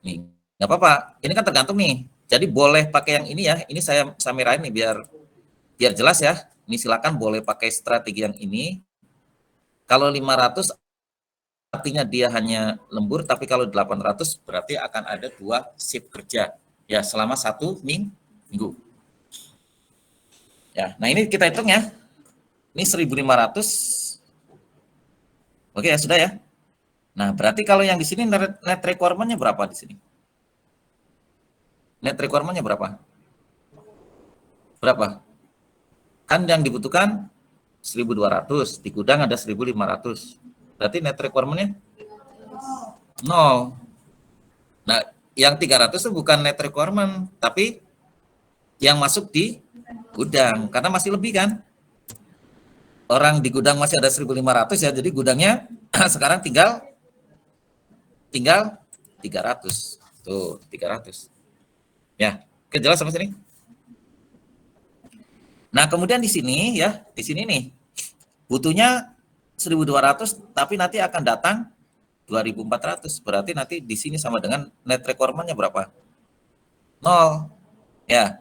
[SPEAKER 1] Nih, nggak apa-apa. Ini kan tergantung nih. Jadi boleh pakai yang ini ya. Ini saya samirain nih biar jelas ya. Ini silakan boleh pakai strategi yang ini. Kalau 500 artinya dia hanya lembur, tapi kalau 800 berarti akan ada 2 shift kerja. Ya, selama 1 minggu. Ya, nah ini kita hitung ya. Ini 1.500. Oke ya, sudah ya. Nah, berarti kalau yang di sini net requirement-nya berapa di sini? Net requirement-nya berapa? Berapa? Kan yang dibutuhkan 1.200, di gudang ada 1.500. Berarti net requirement-nya 0. Nah, yang 300 itu bukan net requirement, tapi yang masuk di gudang, karena masih lebih kan? Orang di gudang masih ada 1.500 ya, jadi gudangnya sekarang tinggal 300. Tuh, 300. Ya, oke, jelas sampai sini? Nah, kemudian di sini ya, di sini nih, butuhnya 1.200, tapi nanti akan datang 2.400. Berarti nanti di sini sama dengan net requirement-nya berapa? 0. Ya.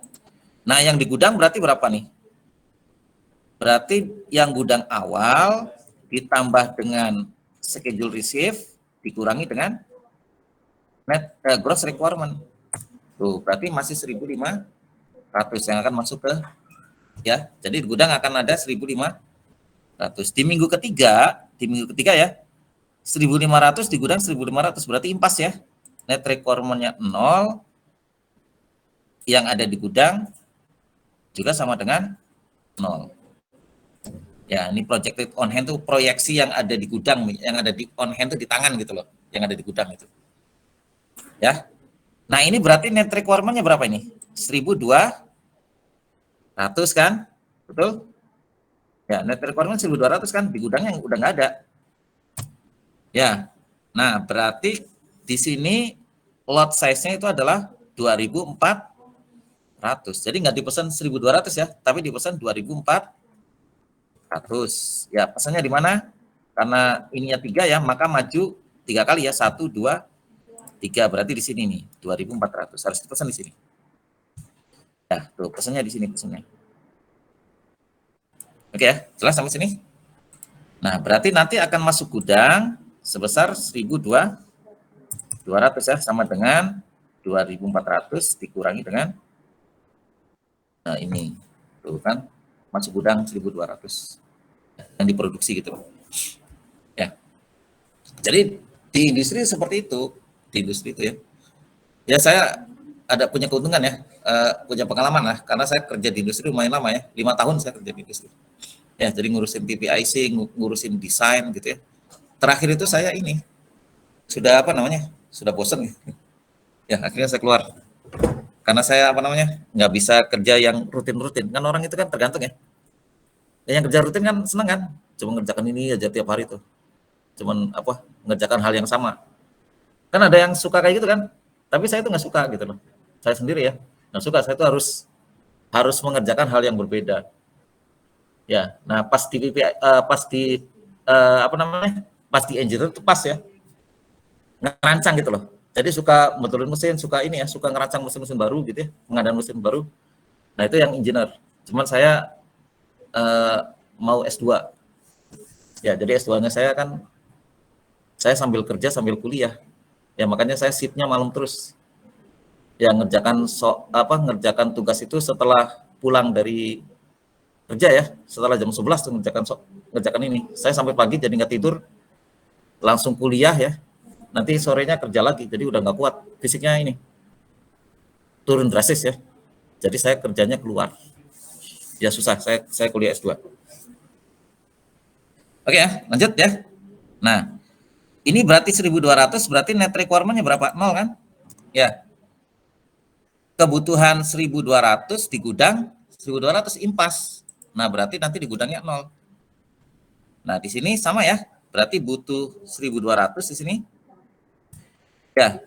[SPEAKER 1] Nah, yang di gudang berarti berapa nih? Berarti yang gudang awal ditambah dengan schedule receive dikurangi dengan net gross requirement. Tuh, berarti masih 1.500 yang akan masuk ke ya. Jadi di gudang akan ada 1.500. Di minggu ketiga ya, 1.500 di gudang 1.500, berarti impas ya. Net requirement-nya 0, yang ada di gudang juga sama dengan 0. Ya, ini projected on hand itu proyeksi yang ada di gudang, yang ada di on hand itu di tangan gitu loh, yang ada di gudang itu. Ya. Nah, ini berarti net requirement-nya berapa ini? 1.200 kan? Betul? Ya, net requirement 1.200 kan, di gudang yang udah nggak ada. Ya. Nah, berarti di sini lot size-nya itu adalah 2.400. Jadi nggak dipesan 1.200 ya, tapi dipesan 2.400. Ya, pesannya di mana? Karena ininya 3 ya, maka maju 3 kali ya. 1, 2, 3. Berarti di sini nih, 2.400. Harus dipesan di sini. Ya, tuh pesannya di sini pesannya. Oke ya, jelas sampai sini? Nah, berarti nanti akan masuk gudang sebesar 1.200 ya, sama dengan 2.400 dikurangi dengan ini. Tuh kan, masuk gudang 1.200 yang diproduksi gitu. Ya. Jadi di industri seperti itu, di industri itu ya. Ya saya ada punya keuntungan ya, punya pengalaman lah, karena saya kerja di industri lumayan lama ya, 5 tahun saya kerja di industri. Ya, jadi ngurusin PPIC, ngurusin desain gitu ya. Terakhir itu saya ini sudah sudah bosen ya, akhirnya saya keluar karena saya nggak bisa kerja yang rutin-rutin, kan orang itu kan tergantung ya. Yang kerja rutin kan seneng kan, cuma ngerjakan ini aja tiap hari tuh, cuman mengerjakan hal yang sama. Kan ada yang suka kayak gitu kan, tapi saya itu nggak suka gitu loh, saya sendiri ya nggak suka. Saya itu harus mengerjakan hal yang berbeda ya. Nah pas di pas di engineer itu pas ya, ngerancang gitu loh. Jadi suka betulin mesin, suka ini ya, suka ngerancang mesin-mesin baru gitu ya, pengadaan mesin baru. Nah itu yang engineer. Cuman saya mau S2. Ya jadi S2-nya saya sambil kerja sambil kuliah. Ya makanya saya shift-nya malam terus. Ya ngerjakan tugas itu setelah pulang dari kerja ya, setelah jam 11 tuh ngerjakan ini. Saya sampai pagi jadi nggak tidur, langsung kuliah ya. Nanti sorenya kerja lagi, jadi udah nggak kuat fisiknya ini, turun drastis ya. Jadi saya kerjanya keluar. Ya susah, saya kuliah S2. Oke ya, lanjut ya. Nah, ini berarti 1.200, berarti net requirement-nya berapa? 0 kan? Ya. Kebutuhan 1.200 di gudang, 1.200 impas. Nah, berarti nanti di gudangnya 0. Nah, di sini sama ya. Berarti butuh 1.200 di sini. Ya.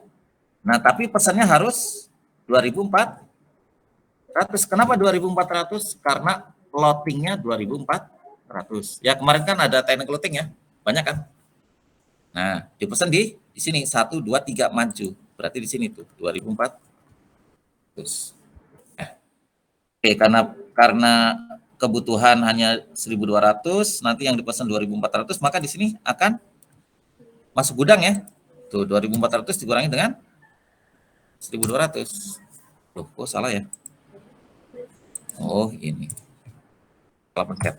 [SPEAKER 1] Nah, tapi pesannya harus 2.400. Kenapa 2.400? Karena loading-nya 2.400. Ya, kemarin kan ada technical loading ya. Banyak kan? Nah, dipesan di sini 1, 2, 3 maju. Berarti di sini tuh 2.400. Oke, karena kebutuhan hanya 1.200, nanti yang dipesan 2.400, maka di sini akan masuk gudang ya. Tuh 2.400 dikurangi dengan 1.200. Loh, kok salah ya? Oh, ini. Pencet.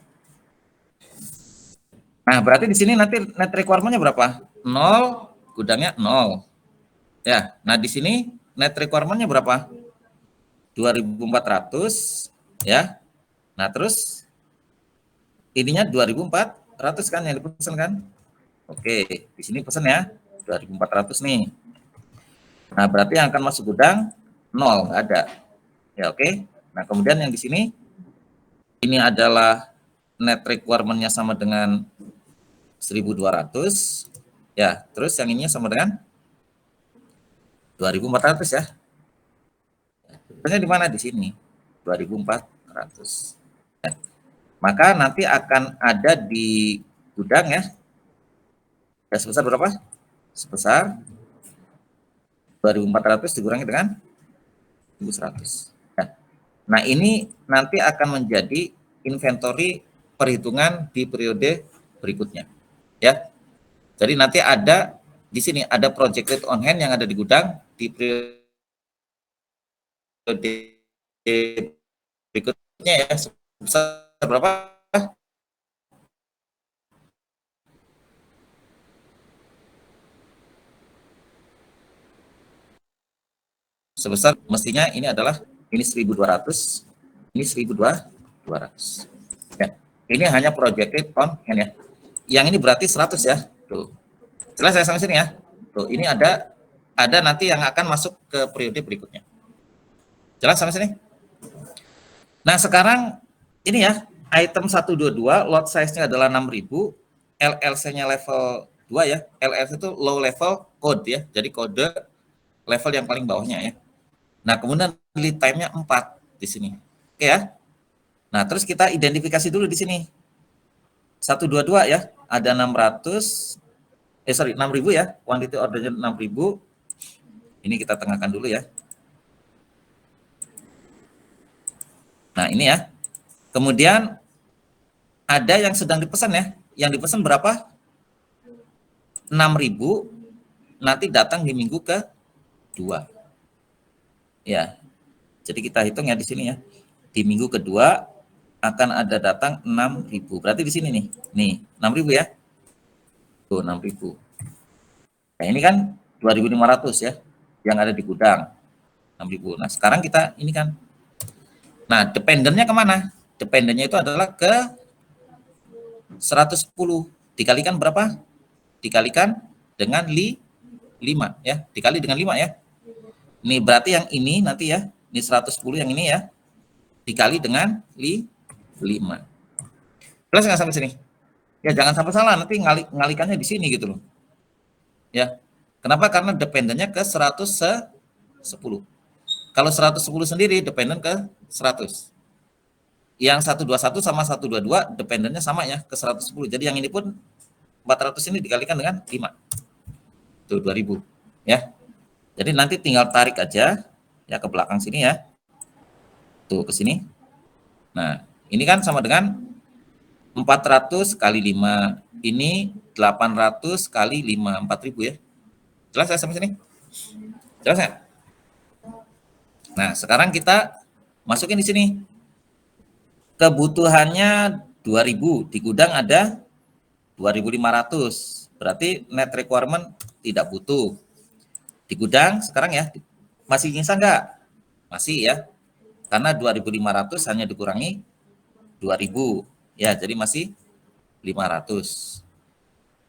[SPEAKER 1] Nah, berarti di sini nanti net requirement-nya berapa? 0, gudangnya 0. Ya, nah di sini net requirement-nya berapa? 2.400 ya. Nah, terus ininya 2.400 kan yang dipesan kan? Oke, di sini pesan ya 2.400 nih. Nah, berarti yang akan masuk gudang 0, nggak ada. Ya, oke. Nah, kemudian yang di sini ini adalah net requirement-nya sama dengan 1.200. Ya, terus yang ininya sama dengan 2.400 ya. Pesannya di mana? Di sini. 2.400. Ya. Maka nanti akan ada di gudang ya. Ya, sebesar berapa? Sebesar 2.400 dikurangi dengan 1.100. Nah, ini nanti akan menjadi inventory perhitungan di periode berikutnya. Ya. Jadi nanti ada di sini ada projected on hand yang ada di gudang di periode berikutnya ya. Sebesar berapa? Sebesar mestinya ini adalah ini 1.200, ini 1.200. Ya. Ini hanya projected on hand ya. Yang ini berarti 100 ya. Tuh. Jelas saya sampai sini ya. Tuh, ini ada nanti yang akan masuk ke periode berikutnya. Jelas sampai sini? Nah, sekarang ini ya, item 122 lot size-nya adalah 6.000, LLC-nya level 2 ya. LLC itu low level code ya. Jadi kode level yang paling bawahnya ya. Nah, kemudian lead time-nya 4 di sini. Oke ya. Nah, terus kita identifikasi dulu di sini. 122 ya, ada 6.000 ya, quantity ordernya 6.000. Ini kita tengahkan dulu ya. Nah, ini ya. Kemudian ada yang sedang dipesan ya. Yang dipesan berapa? 6.000, nanti datang di minggu ke-2. Ya. Jadi kita hitung ya di sini ya. Di minggu kedua akan ada datang 6.000. Berarti di sini nih. Nih, 6.000 ya. Tuh, 6.000. Nah, ini kan 2.500 ya yang ada di gudang. 6.000. Nah, sekarang kita ini kan. Nah, dependennya kemana? Dependennya itu adalah ke 110. Dikalikan berapa? Dikalikan dengan 5 ya. Dikali dengan 5 ya. Ini berarti yang ini nanti ya. Ini 110 yang ini ya. Dikali dengan 5. Plus nggak sampai sini? Ya jangan sampai salah, nanti ngalikannya di sini gitu loh. Ya. Kenapa? Karena dependennya ke 110. Kalau 110 sendiri dependen ke 100. Yang 121 sama 122 dependennya sama ya ke 110. Jadi yang ini pun 400 ini dikalikan dengan 5. Tuh 2000 ya. Jadi nanti tinggal tarik aja ya ke belakang sini ya. Tuh ke sini. Nah, ini kan sama dengan 400 kali 5. Ini 800 kali 5, 4.000 ya. Jelas ya sampai sini? Jelas ya? Nah, sekarang kita masukin di sini. Kebutuhannya 2.000, di gudang ada 2.500. Berarti net requirement tidak butuh. Di gudang sekarang ya, masih nyisa enggak? Masih ya. Karena 2.500 hanya dikurangi 2.000. Ya, jadi masih 500.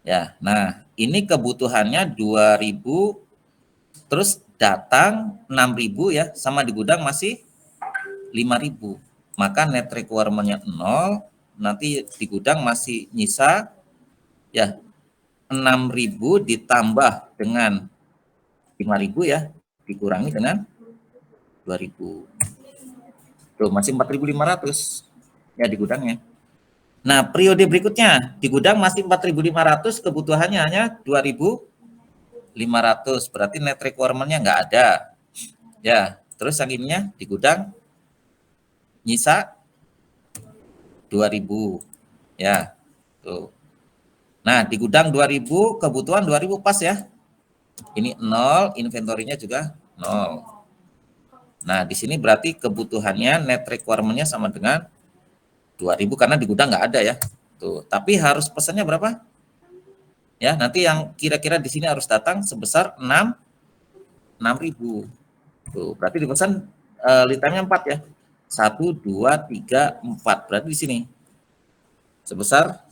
[SPEAKER 1] Ya, nah ini kebutuhannya 2.000, terus datang 6.000 ya, sama di gudang masih 5.000. Maka net requirement-nya 0, nanti di gudang masih nyisa ya 6.000 ditambah dengan 5.000 ya, dikurangi dengan 2.000. Tuh masih 4.500 ya di gudangnya. Nah, periode berikutnya di gudang masih 4.500, kebutuhannya hanya 2.500. Berarti net requirement-nya nggak ada. Ya, terus yang ininya di gudang nyisa 2.000. Ya, tuh. Nah, di gudang 2.000, kebutuhan 2.000 pas ya. Ini 0, inventory-nya juga 0. Nah, di sini berarti kebutuhannya net requirement-nya sama dengan 2.000 karena di gudang nggak ada ya. Tuh, tapi harus pesannya berapa? Ya, nanti yang kira-kira di sini harus datang sebesar 6.000. Tuh, berarti dipesan lead time-nya 4 ya. 1, 2, 3, 4. Berarti di sini sebesar